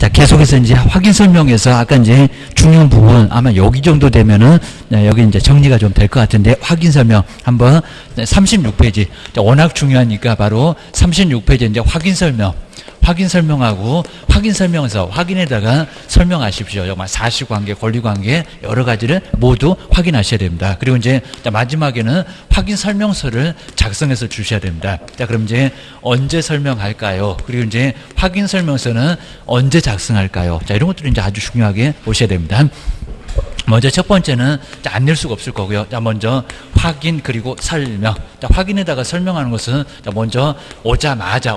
자, 계속해서 이제 확인 설명에서 아까 이제 중요한 부분 아마 여기 정도 되면은 여기 이제 정리가 좀 될 것 같은데 확인 설명 한번 36페이지. 워낙 중요하니까 바로 36페이지 이제 확인 설명하고 확인 설명에서 확인에다가 설명하십시오. 정말 사실관계, 권리관계 여러 가지를 모두 확인하셔야 됩니다. 그리고 이제 마지막에는 확인 설명서를 작성해서 주셔야 됩니다. 자, 그럼 이제 언제 설명할까요? 그리고 이제 확인 설명서는 언제 작성할까요? 자, 이런 것들을 이제 아주 중요하게 보셔야 됩니다. 먼저 첫 번째는 안 낼 수가 없을 거고요. 자, 먼저 확인 그리고 설명. 자, 확인에다가 설명하는 것은 자, 먼저 오자마자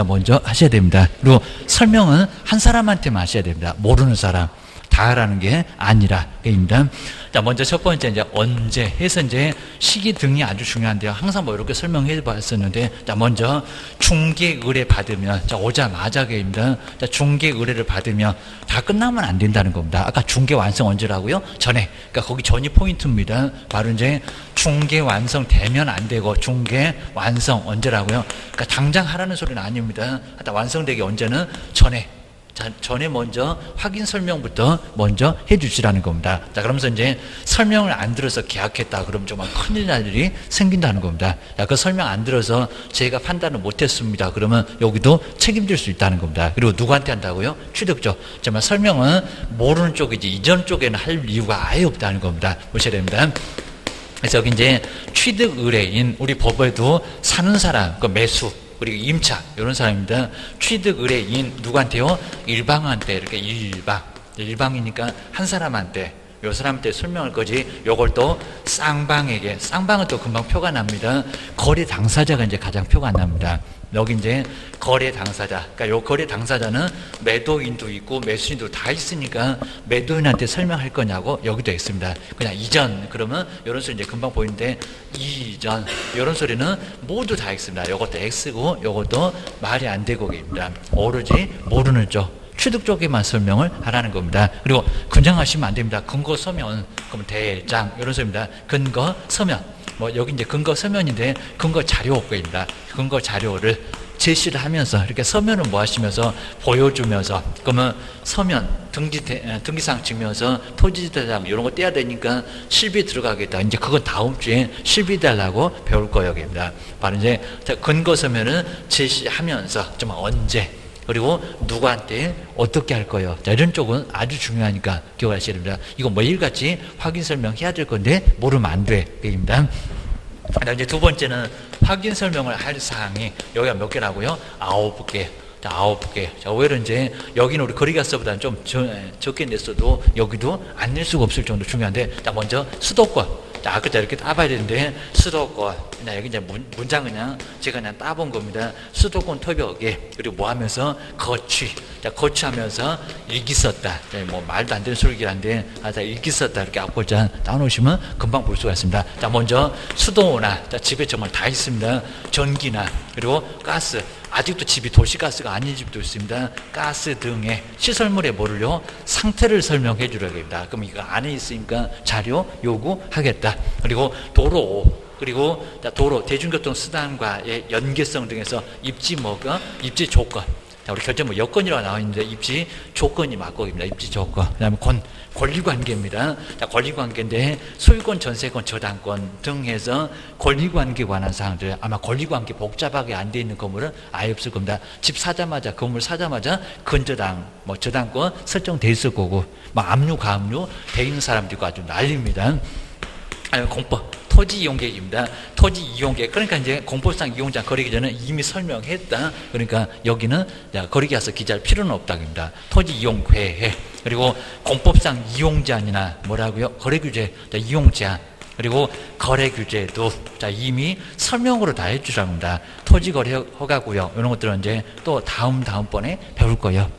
먼저 하셔야 됩니다. 그리고 설명은 한 사람한테만 하셔야 됩니다. 모르는 사람 다 하라는 게 아니라 입니다. 자, 먼저 첫 번째 이제 언제 해서 이제 시기 등이 아주 중요한데요. 항상 뭐 이렇게 설명해 봤었는데, 자, 먼저 중개 의뢰 받으면, 자, 오자마자입니다. 자, 중개 의뢰를 받으면 다 끝나면 안 된다는 겁니다. 아까 중개 완성 언제라고요? 전에. 그러니까 거기 전이 포인트입니다. 바로 이제 중개 완성 되면 안 되고 중개 완성 언제라고요? 그러니까 당장 하라는 소리는 아닙니다. 하여튼 완성되기 언제는 전에. 자, 전에 먼저 확인 설명부터 먼저 해주시라는 겁니다. 자, 그러면서 이제 설명을 안 들어서 계약했다. 그럼 정말 큰일 날 일이 생긴다는 겁니다. 자, 그 설명 안 들어서 제가 판단을 못했습니다. 그러면 여기도 책임질 수 있다는 겁니다. 그리고 누구한테 한다고요? 취득적. 정말 설명은 모르는 쪽이지 이전 쪽에는 할 이유가 아예 없다는 겁니다. 보셔야 됩니다. 그래서 여기 이제 취득 의뢰인, 우리 법에도 사는 사람, 그 매수, 그리고 임차 이런 사람입니다. 취득 의뢰인 누구한테요? 일방한테. 이렇게 일방이니까 한 사람한테, 요 사람한테 설명할 거지. 요걸 또 쌍방에게, 쌍방은 또 금방 표가 납니다. 거래 당사자가 이제 가장 표가 안 납니다. 여기 이제 거래 당사자, 그러니까 요 거래 당사자는 매도인도 있고 매수인도 다 있으니까 매도인한테 설명할 거냐고 여기도 있습니다. 그냥 이전, 그러면 이런 소리 이제 금방 보이는데 이전 이런 소리는 모두 다 X입니다. 요것도 X고 요것도 말이 안 되고입니다. 오로지 모르는 쪽, 취득 쪽에만 설명을 하라는 겁니다. 그리고 근정하시면 안 됩니다. 근거 서면, 그러면 대장 이런 소리입니다. 근거 서면. 뭐 여기 이제 근거 서면인데 근거 자료입니다. 근거 자료를 제시를 하면서 이렇게 서면을 뭐 하시면서 보여주면서, 그러면 서면 등기상 증명서, 토지대장 이런 거 떼야 되니까 실비 들어가겠다. 이제 그건 다음 주에 실비 달라고 배울 거여입니다. 바로 이제 근거 서면을 제시하면서 정말 언제, 그리고 누구한테 어떻게 할 거예요. 자, 이런 쪽은 아주 중요하니까 기억하셔야 됩니다. 이거 매일같이 확인 설명해야 될 건데 모르면 안 돼. 입니다. 이제 두 번째는 확인 설명을 할 사항이 여기가 몇 개라고요? 9개. 자, 9개. 자, 오히려 이제 여기는 우리 거리가서보다는 좀 적게 냈어도 여기도 안 낼 수가 없을 정도로 중요한데, 자, 먼저 수도권. 자, 아까 이렇게 따봐야 되는데 수도권. 그냥 여기 이제 문장 그냥 제가 그냥 따본 겁니다. 수도권 토벽에, 그리고 뭐 하면서 거취. 자, 거취하면서 일기 썼다. 자, 뭐 말도 안 되는 소리긴 한데, 자, 일기 썼다. 이렇게 앞글자 따놓으시면 금방 볼 수가 있습니다. 자, 먼저 수도나, 자, 집에 정말 다 있습니다. 전기나, 그리고 가스. 아직도 집이 도시가스가 아닌 집도 있습니다. 가스 등의 시설물의 뭐를요? 상태를 설명해 주려고 합니다. 그럼 이거 안에 있으니까 자료 요구하겠다. 그리고 도로, 그리고 도로, 대중교통 수단과의 연계성 등에서 입지 뭐가? 입지 조건. 자, 우리 결제 뭐 여건이라고 나와 있는데 입지 조건이 맞고입니다. 입지 조건. 그 다음에 권리관계입니다. 자, 권리관계인데 소유권, 전세권, 저당권 등 해서 권리관계에 관한 사항들, 아마 권리관계 복잡하게 안 돼 있는 건물은 아예 없을 겁니다. 집 사자마자, 건물 사자마자 근저당, 뭐 저당권 설정돼 있을 거고, 뭐 압류, 가압류 돼 있는 사람도 있고 아주 난립니다. 공법. 토지 이용계획입니다. 토지 이용계획. 그러니까 이제 공법상 이용자 거래 기준은 이미 설명했다. 그러니까 여기는 거래계약서 기재할 필요는 없다입니다. 토지 이용 계획. 그리고 공법상 이용 제한이나 뭐라고요? 거래 규제, 이용 제한. 그리고 거래 규제도 자 이미 설명으로 다 해주라고 합니다. 토지 거래 허가구역 이런 것들은 이제 또 다음번에 배울 거예요.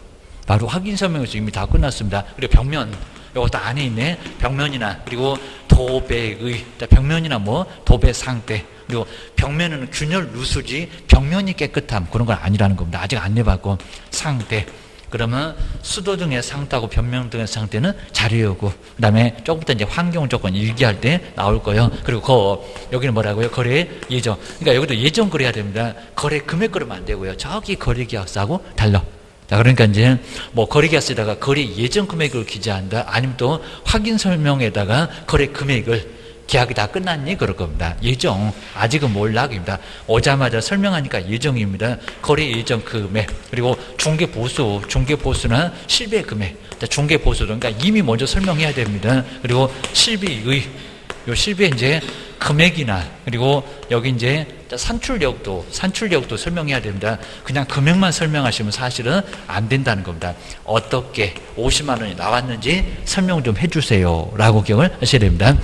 바로 확인 설명에서 이미 다 끝났습니다. 그리고 벽면. 이것도 안에 있네. 벽면이나, 그리고 도배의, 벽면이나 뭐 도배 상태, 그리고 벽면은 균열 누수지 벽면이 깨끗함 그런 건 아니라는 겁니다. 아직 안 내봤고. 상태. 그러면 수도 등의 상태하고 벽면 등의 상태는 자료요구. 그 다음에 조금 이따 이제 환경 조건 일기할 때 나올 거예요. 그리고 여기는 뭐라고요? 거래 예정. 그러니까 여기도 예정 거래해야 됩니다. 거래 금액 그러면 안 되고요. 저기 거래 계약서하고 달라. 자, 그러니까 이제 뭐 거래계약서에다가 거래 예정 금액을 기재한다. 아니면 또 확인 설명에다가 거래 금액을 계약이 다 끝났니? 그럴 겁니다. 예정. 아직은 몰라. 입니다. 오자마자 설명하니까 예정입니다. 거래 예정 금액. 그리고 중개 보수. 중개 보수나 실비의 금액. 중개 보수. 그러니까 이미 먼저 설명해야 됩니다. 그리고 실비의, 요 실비의 이제 금액이나, 그리고 여기 이제 산출력도 설명해야 됩니다. 그냥 금액만 설명하시면 사실은 안 된다는 겁니다. 어떻게 50만 원이 나왔는지 설명 좀 해주세요. 라고 기억을 하셔야 됩니다.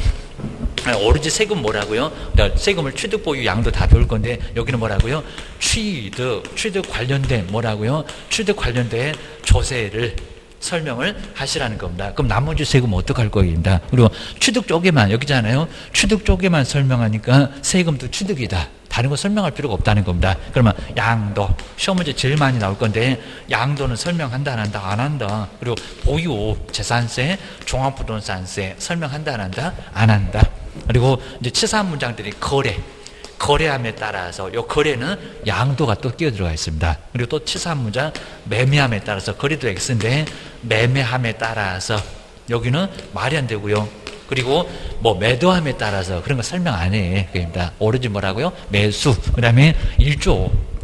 오로지 세금 뭐라고요? 세금을 취득 보유 양도 다 배울 건데 여기는 뭐라고요? 취득 관련된 뭐라고요? 취득 관련된 조세를 설명을 하시라는 겁니다. 그럼 나머지 세금 어떡할 거입니다. 그리고 취득 쪽에만 여기잖아요. 취득 쪽에만 설명하니까 세금도 취득이다. 다른 거 설명할 필요가 없다는 겁니다. 그러면 양도, 시험 문제 제일 많이 나올 건데 양도는 설명한다 안 한다? 안 한다. 그리고 보유, 재산세, 종합부동산세 설명한다 안 한다? 안 한다. 그리고 이제 치사 문장들이 거래함에 따라서 요 거래는 양도가 또 끼어 들어가 있습니다. 그리고 또 치사 문장 매매함에 따라서 거래도 X인데 매매함에 따라서 여기는 말이 안 되고요. 그리고 뭐 매도함에 따라서 그런 거 설명 안 해. 그입니다. 오로지 뭐라고요? 매수. 그다음에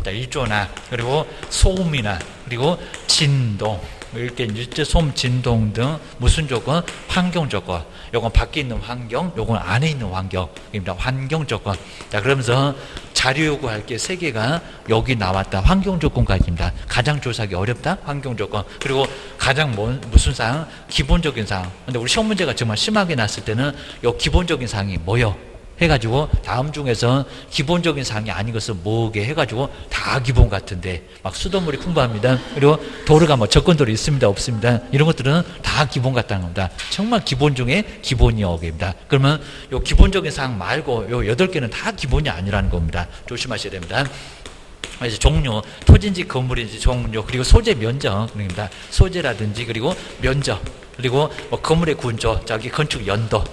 일조나 그리고 소음이나 그리고 진동. 이렇게 이제 소음, 진동 등 무슨 조건? 환경 조건. 요건 밖에 있는 환경, 요건 안에 있는 환경입니다. 환경 조건. 자, 그러면서 자료 요구할 게 3개가 여기 나왔다. 환경 조건까지입니다. 가장 조사하기 어렵다. 환경 조건. 그리고 가장 무슨 사항? 기본적인 사항. 근데 우리 시험 문제가 정말 심하게 났을 때는 요 기본적인 사항이 뭐요? 해가지고 다음 중에서 기본적인 사항이 아닌 것을 뭐게 해가지고 다 기본 같은데 막 수돗물이 풍부합니다. 그리고 도로가 뭐 접근도로 있습니다 없습니다. 이런 것들은 다 기본 같다는 겁니다. 정말 기본 중에 기본이어입니다. 그러면 요 기본적인 사항 말고 요 8개는 다 기본이 아니라는 겁니다. 조심하셔야 됩니다. 그래서 종료, 토지인지 건물인지 종료, 그리고 소재 면적입니다. 소재라든지 그리고 면적, 그리고 뭐 건물의 구조, 저기 건축 연도,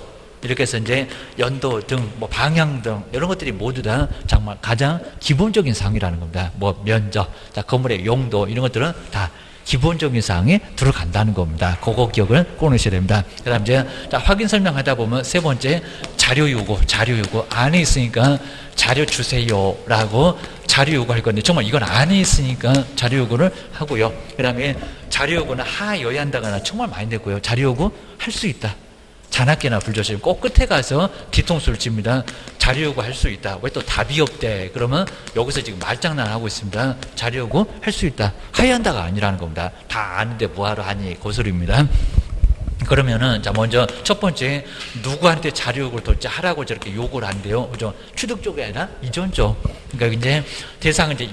이렇게 해서 이제 연도 등, 뭐 방향 등 이런 것들이 모두 다 정말 가장 기본적인 사항이라는 겁니다. 뭐 면적, 자 건물의 용도 이런 것들은 다 기본적인 사항에 들어간다는 겁니다. 그거 기억을 꼭 넣으셔야 됩니다. 그다음 이제 자 확인 설명하다 보면 세 번째 자료 요구 안에 있으니까 자료 주세요라고 자료 요구할 건데 정말 이건 안에 있으니까 자료 요구를 하고요. 그다음에 자료 요구는 하여야 한다거나 정말 많이 되고요. 자료 요구 할 수 있다. 자나깨나 불조심. 꼭 끝에 가서 뒤통수를 칩니다. 자료 요구할 수 있다. 왜 또 답이 없대? 그러면 여기서 지금 말장난하고 있습니다. 자료 요구 할 수 있다. 해야 한다가 아니라는 겁니다. 다 아는데 뭐하러 하니? 그 소리입니다. 그러면은 자 먼저 첫 번째 누구한테 자료 요구를 도대체 하라고 저렇게 요구를 한대요. 그죠? 취득 쪽이 아니라 이전 쪽. 그러니까 이제 대상은 이제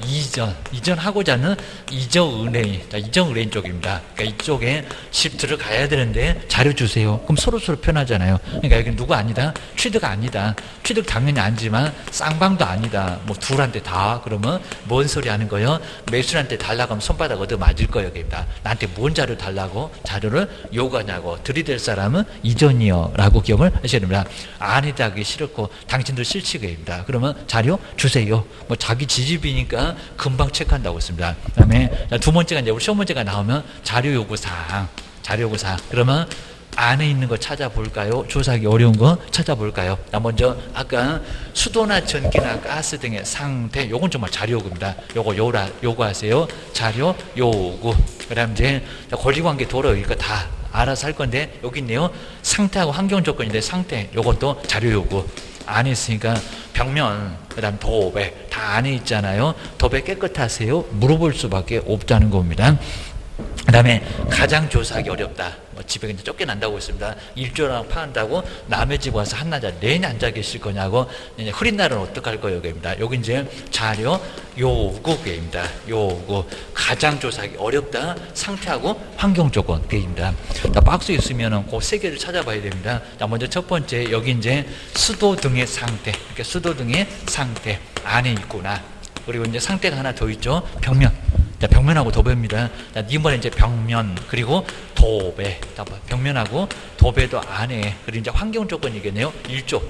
이전하고자 하는 이전 의뢰인 쪽입니다. 그러니까 이쪽에 집 들어가야 되는데 자료 주세요. 그럼 서로 편하잖아요. 그러니까 여기 누구 아니다. 취득 아니다. 취득 당연히 아니지만 쌍방도 아니다. 뭐 둘한테 다 그러면 뭔 소리 하는 거예요? 매수한테 달라고 하면 손바닥 얻어 맞을 거예요. 여기입니다. 나한테 뭔 자료 달라고 자료를 요구하냐고. 들이댈 사람은 이전이요 라고 기억을 하셔야 됩니다. 아니다 하기 싫고 당신들 실치거입니다. 그러면 자료 주세요. 뭐 자기 지집이니까 금방 체크한다고 했습니다. 그 다음에 두 번째가 이제 우리 시험 문제가 나오면 자료 요구사항. 그러면 안에 있는 거 찾아볼까요? 조사하기 어려운 거 찾아볼까요? 먼저 아까 수도나 전기나 가스 등의 상태, 요건 정말 자료 요구입니다. 요거 요구하세요. 자료 요구. 그 다음 이제 권리관계 도로 이거 다 알아서 할 건데 여기 있네요. 상태하고 환경 조건인데 상태 요것도 자료 요구. 안에 있으니까 벽면, 그 다음 도배 다 안에 있잖아요. 도배 깨끗하세요? 물어볼 수밖에 없다는 겁니다. 그 다음에 가장 조사하기 어렵다. 뭐 집에 이제 쫓겨난다고 했습니다. 일조랑 파한다고 남의 집 와서 한낮에 내내 앉아 계실 거냐고. 이제 흐린 날은 어떡할 거예요? 여기입니다. 여기 이제 자료 요구입니다. 요구. 가장 조사하기 어렵다. 상태하고 환경 조건. 그입니다. 박스 있으면은 그 세 개를 찾아봐야 됩니다. 자, 먼저 첫 번째 여기 이제 수도 등의 상태. 이렇게 수도 등의 상태 안에 있구나. 그리고 이제 상태가 하나 더 있죠. 벽면. 자, 벽면하고 도배입니다. 자, 이번에 이제 벽면, 그리고 도배. 벽면하고 도배도 안에, 그리고 이제 환경 조건이겠네요. 일조.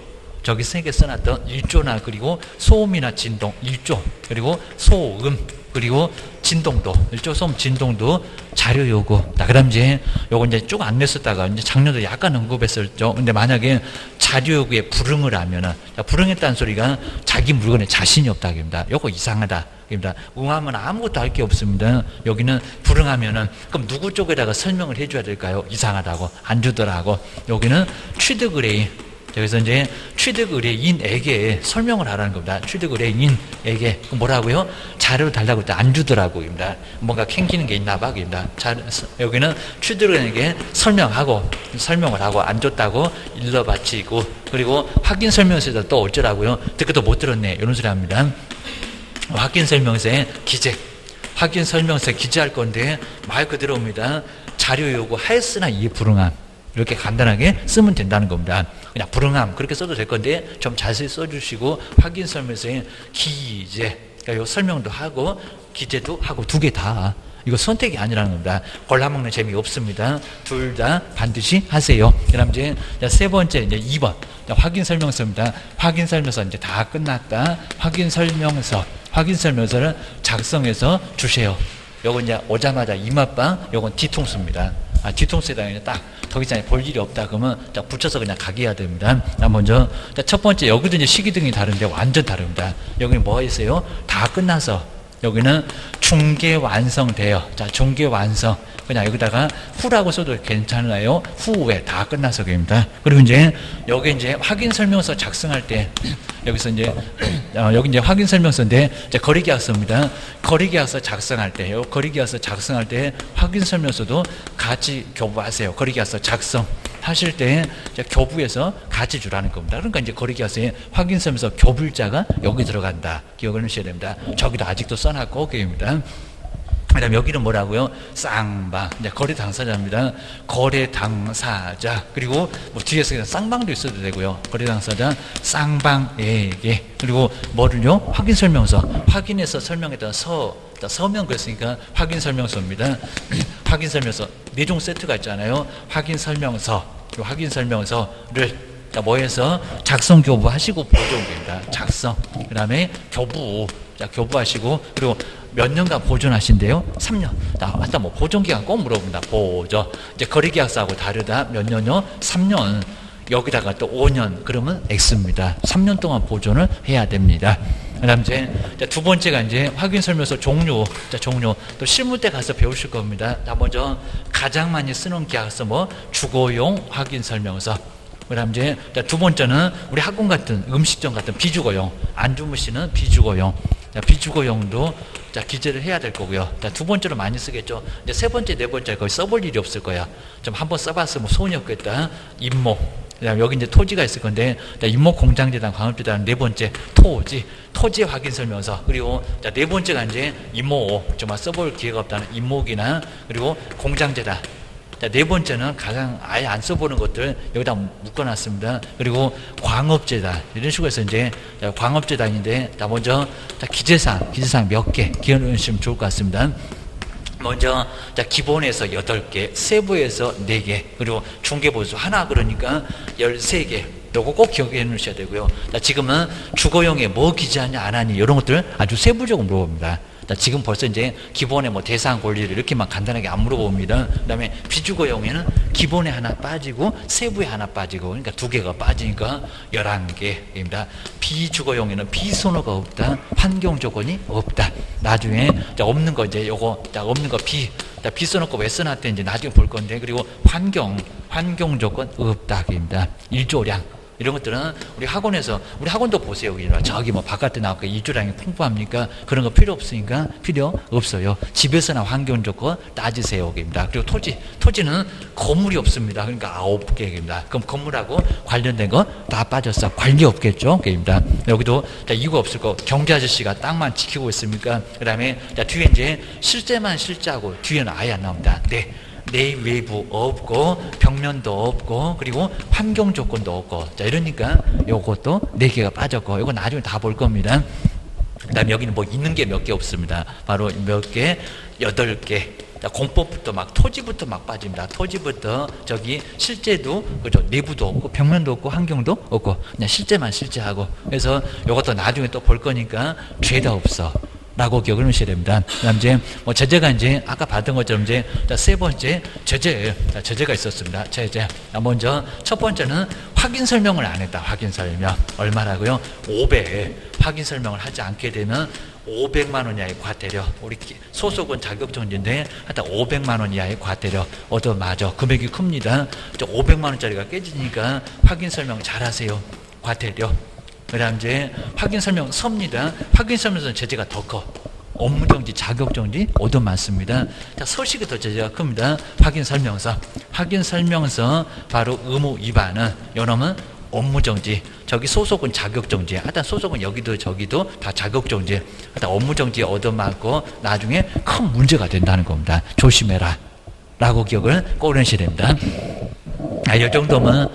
저기 세 개 써놨던 일조나, 그리고 소음이나 진동, 일조. 그리고 소음, 그리고 진동도, 이쪽 솜 진동도 자료 요구. 그 다음 이제 요거 이제 쭉 안 냈었다가 이제 작년도 약간 언급했었죠. 근데 만약에 자료 요구에 불응을 하면은, 불응했다는 소리가 자기 물건에 자신이 없다. 입니다. 요거 이상하다. 입니다. 응하면 아무것도 할 게 없습니다. 여기는 불응하면은, 그럼 누구 쪽에다가 설명을 해줘야 될까요? 이상하다고. 안 주더라고. 여기는 취득의뢰인. 여기서 이제 취득 의뢰인에게 설명을 하라는 겁니다. 취득 의뢰인에게 뭐라고요? 자료를 달라고 할 안 주더라고요. 뭔가 캥기는 게 있나 봐. 여기는 취득 의뢰인에게 설명을 하고 안 줬다고 일러 바치고, 그리고 확인 설명서에다 또 어쩌라고요? 듣고도 못 들었네. 이런 소리 합니다. 확인 설명서에 기재. 확인 설명서에 기재할 건데 말 그대로입니다. 자료 요구 하였으나 이에 불응함. 이렇게 간단하게 쓰면 된다는 겁니다. 그냥 불응함 그렇게 써도 될 건데 좀 자세히 써주시고, 확인 설명서에 기재, 그러니까 요 설명도 하고 기재도 하고 두 개 다. 이거 선택이 아니라는 겁니다. 골라먹는 재미 없습니다. 둘 다 반드시 하세요. 그다음 이제 세 번째 이제 2번 확인 설명서입니다. 확인 설명서 이제 다 끝났다. 확인 설명서를 작성해서 주세요. 요건 이제 오자마자 이맛방, 요건 뒤통수입니다. 뒤통수에다 그냥 딱 더 이상 볼 일이 없다 그러면 딱 붙여서 그냥 가게 해야 됩니다. 먼저 첫 번째, 여기도 이제 시기등이 다른데 완전 다릅니다. 여기는 뭐가 있어요? 다 끝나서 여기는 중개 완성돼요. 자, 중개 완성. 그냥 여기다가 후라고 써도 괜찮아요. 후에 다 끝나서 입니다. 그리고 이제 여기 이제 확인 설명서 작성할 때 여기서 이제 여기 이제 확인 설명서인데 이제 거래계약서입니다. 거래계약서 작성할 때, 거래계약서 작성할 때 확인 설명서도 같이 교부하세요. 거래계약서 작성 하실 때 교부해서 같이 주라는 겁니다. 그러니까 이제 거래계약서에 확인 설명서 교불자가 여기 들어간다. 기억을 하셔야 됩니다. 저기도 아직도 써놨고 오케이입니다. 그 다음에 여기는 뭐라고요? 쌍방. 이제 거래 당사자입니다. 거래 당사자. 그리고 뭐 뒤에서 그냥 쌍방도 있어도 되고요. 거래 당사자 쌍방에게. 그리고 뭐를요? 확인 설명서. 확인해서 설명했던 서명 그랬으니까 확인 설명서입니다. 확인 설명서. 4종 세트가 있잖아요. 확인 설명서. 확인 설명서를 뭐해서 작성 교부하시고 보존 됩니다. 작성. 그 다음에 교부. 교부하시고, 그리고 몇 년간 보존하신대요? 3년. 맞다, 뭐 보존기간 꼭 물어봅니다. 보존. 이제 거래계약서하고 다르다. 몇 년요? 3년. 여기다가 또 5년. 그러면 X입니다. 3년 동안 보존을 해야 됩니다. 그 다음 이제 두 번째가 이제 확인 설명서 종료. 종료. 또 실무 때 가서 배우실 겁니다. 먼저 가장 많이 쓰는 계약서 주거용 확인 설명서. 그 다음 이제 두 번째는 우리 학원 같은 음식점 같은 비주거용. 안 주무시는 비주거용. 비주거용도 기재를 해야 될 거고요. 두 번째로 많이 쓰겠죠. 이제 세 번째, 네 번째 거의 써볼 일이 없을 거야. 좀 한번 써봤으면 소원이 없겠다. 임목. 여기 이제 토지가 있을 건데, 임목 공장재단, 광업재단, 네 번째 토지 확인 설명서. 그리고 네 번째가 이제 임목, 정말 써볼 기회가 없다는 임목이나, 그리고 공장재단. 네 번째는 가장 아예 안 써보는 것들 여기다 묶어놨습니다. 그리고 광업재단 이런 식으로 해서 이제 광업재단인데 먼저 기재사항 몇 개 기억해주시면 좋을 것 같습니다. 먼저 기본에서 8개, 세부에서 4개, 그리고 중개보수 하나, 그러니까 13개. 요거 꼭 기억해 놓으셔야 되고요. 지금은 주거용에 뭐 기재하냐 안 하니 이런 것들 아주 세부적으로 물어봅니다. 지금 벌써 이제 기본에 대상 권리를 이렇게만 간단하게 안 물어봅니다. 그 다음에 비주거용에는 기본에 하나 빠지고 세부에 하나 빠지고, 그러니까 2개가 빠지니까 11개입니다. 비주거용에는 비선호가 없다. 환경 조건이 없다. 나중에 없는 거 이제 요거 없는 거 비선호 거 왜 써놨대 이제 나중에 볼 건데, 그리고 환경 조건 없다. 입니다. 일조량. 이런 것들은 우리 학원도 보세요. 저기 바깥에 나오니까 일조량이 풍부합니까? 그런 거 필요 없으니까 필요 없어요. 집에서나 환경 조건 따지세요. 입니다. 그리고 토지는 건물이 없습니다. 그러니까 9개입니다. 그럼 건물하고 관련된 거 다 빠졌어. 관리 없겠죠? 입니다. 여기도 이거 없을 거. 경비 아저씨가 땅만 지키고 있습니까? 그 다음에 뒤에 이제 실제만 실제하고 뒤에는 아예 안 나옵니다. 네. 내 외부 없고 벽면도 없고 그리고 환경 조건도 없고 이러니까 요것도 4개가 빠졌고, 이거 나중에 다 볼 겁니다. 그 다음에 여기는 있는 게 몇 개 없습니다. 바로 몇 개? 8개. 공법부터 토지부터 빠집니다. 토지부터 실제도 그죠? 내부도 없고 벽면도 없고 환경도 없고 그냥 실제만 실제하고. 그래서 요것도 나중에 또 볼 거니까 죄다 없어. 라고 기억을 하셔야 됩니다. 그다음 이제 뭐 제재가 이제 아까 받은 것처럼 이제 세 번째 제재예요. 제재가 있었습니다. 제재. 먼저 첫 번째는 확인 설명을 안 했다. 확인 설명 얼마라고요? 500. 확인 설명을 하지 않게 되면 500만 원 이하의 과태료. 우리 소속은 자격정지인데 하여튼 500만 원 이하의 과태료 얻어맞아. 금액이 큽니다. 500만 원짜리가 깨지니까 확인 설명 잘하세요. 과태료. 그다음 이제 확인 설명 섭니다. 확인 설명서는 제재가 더 커. 업무정지, 자격정지 모두 많습니다. 자, 서식이 더 제재가 큽니다. 확인 설명서. 확인 설명서 바로 의무 위반은 요놈은 업무정지. 저기 소속은 자격정지. 하여튼 소속은 여기도 저기도 다 자격정지. 하여튼 업무정지 얻어맞고 나중에 큰 문제가 된다는 겁니다. 조심해라. 라고 기억을 꼭 하셔야 됩니다. 이 정도면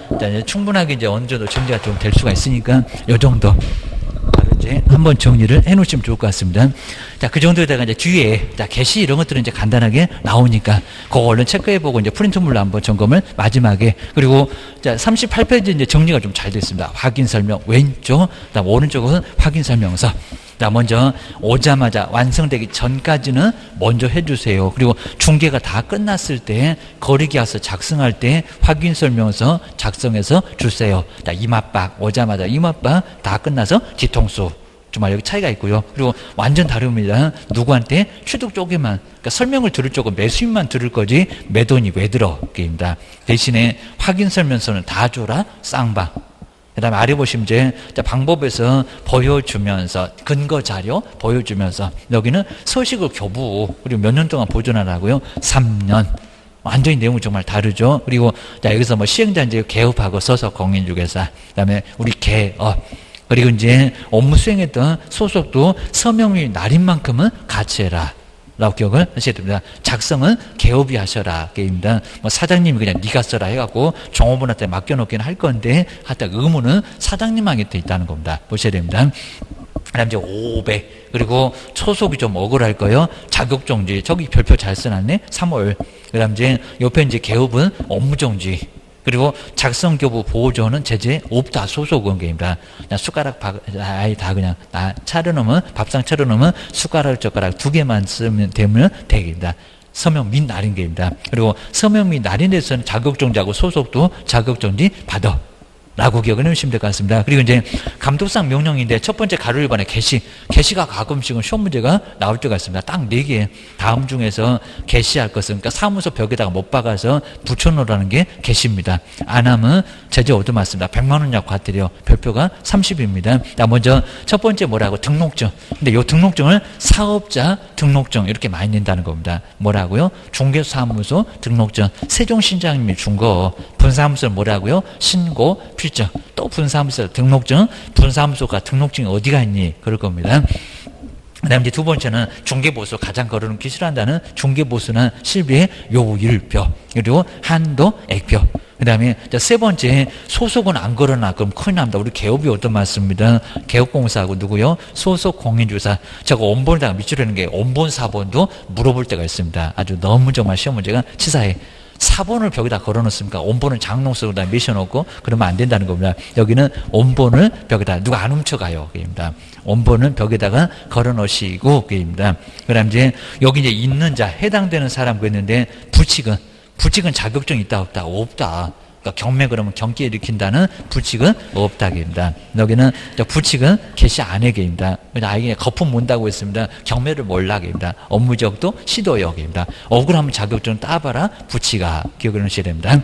충분하게 이제 어느 정도 정리가 좀 될 수가 있으니까 이 정도 이제 한번 정리를 해 놓으시면 좋을 것 같습니다. 자, 그 정도에다가 이제 뒤에 게시 이런 것들은 이제 간단하게 나오니까 그거 얼른 체크해 보고 이제 프린트물로 한번 점검을 마지막에. 그리고 자, 38페이지 이제 정리가 좀 잘 됐습니다. 확인 설명 왼쪽, 그다음 오른쪽은 확인 설명서. 자, 먼저 오자마자 완성되기 전까지는 먼저 해주세요. 그리고 중개가 다 끝났을 때 거래계약서 작성할 때 확인 설명서 작성해서 주세요. 자, 이맛박 오자마자 이맛박 다 끝나서 뒤통수. 정말 여기 차이가 있고요. 그리고 완전 다릅니다. 누구한테 취득 쪽에만, 그러니까 설명을 들을 쪽은 매수인만 들을 거지 매도인이 왜 들어? 게임이다. 대신에 확인 설명서는 다 줘라. 쌍방. 그 다음에 아래 보시면 이제 방법에서 보여주면서 근거 자료 보여주면서 여기는 서식을 교부 그리고 몇 년 동안 보존하라고요? 3년. 완전히 내용이 정말 다르죠. 그리고 자, 여기서 뭐 시행자 이제 개업하고 서서 공인중개사. 그다음에 우리 개업. 그리고 이제 업무 수행했던 소속도 서명일 날인만큼은 같이 해라. 라고 기억을 하셔야 됩니다. 작성은 개업이 하셔라. 게임입니다. 뭐 사장님이 그냥 네가 써라 해갖고 종업원한테 맡겨놓기는 할 건데 하여튼 의무는 사장님한테 있다는 겁니다. 보셔야 됩니다. 그 다음 이제 500. 그리고 소속이 좀 억울할 거예요. 자격정지. 저기 별표 잘 써놨네. 3월. 그 다음 이제 옆에 이제 개업은 업무정지. 그리고 작성교부 보호조는 제재 없다. 소속은 게임이다. 그냥 숟가락 아예 다 그냥 차려놓으면 밥상 차려놓으면 숟가락 젓가락 2개만 쓰면 되면 되겠다. 서명 및 날인 게임이다. 그리고 서명 및 날인에서는 자격정지하고 소속도 자격정지 받아. 라고 기억을 해주시면 될 것 같습니다. 그리고 이제 감독상 명령인데 첫 번째 가로 1번에 게시가 가끔씩은 시험 문제가 나올 때가 있습니다. 딱 4개 다음 중에서 게시할 것은 그러니까 사무소 벽에다가 못 박아서 붙여놓으라는 게 게시입니다. 안 하면 제재 얻어맞습니다. 100만 원 이하 과태료 별표가 30입니다. 자, 먼저 첫 번째 뭐라고? 등록증. 근데 이 등록증을 사업자 등록증 이렇게 많이 낸다는 겁니다. 뭐라고요? 중개사무소 등록증. 세종시장님이 준 거. 분사무소는 뭐라고요? 신고 필증. 또 분사무소 등록증. 분사무소가 등록증이 어디가 있니? 그럴 겁니다. 그 다음 이제 두 번째는 중개보수. 가장 걸어놓기 싫어한다는 중개보수는 실비의 요일표. 그리고 한도 액표. 그 다음에 세 번째 소속은 안 걸어놔. 그럼 큰일 납니다. 우리 개업이 어떤 맞습니다. 개업공사하고 누구요? 소속 공인주사. 제가 원본에다가 밑줄하는 게 원본 4번도 물어볼 때가 있습니다. 아주 너무 정말 시험 문제가 치사해. 4번을 벽에다 걸어놓습니까? 원본은 장롱속에다 미셔놓고 그러면 안 된다는 겁니다. 여기는 원본을 벽에다 누가 안 훔쳐가요. 그입니다. 원본은 벽에다가 걸어놓으시고 그입니다. 그다음 이제 여기 이제 있는 자 해당되는 사람 그랬는데 부칙은 자격증 있다 없다? 없다. 그러니까 경매 그러면 경기 일으킨다는 부칙은 없다 게입니다. 여기는 부칙은 개시 안 해 게입니다. 아이게 거품 문다고 했습니다. 경매를 몰라 게입니다. 업무적도 시도요 게입니다. 억울하면 자격증 따봐라 부칙아 기억을 하셔야 됩니다.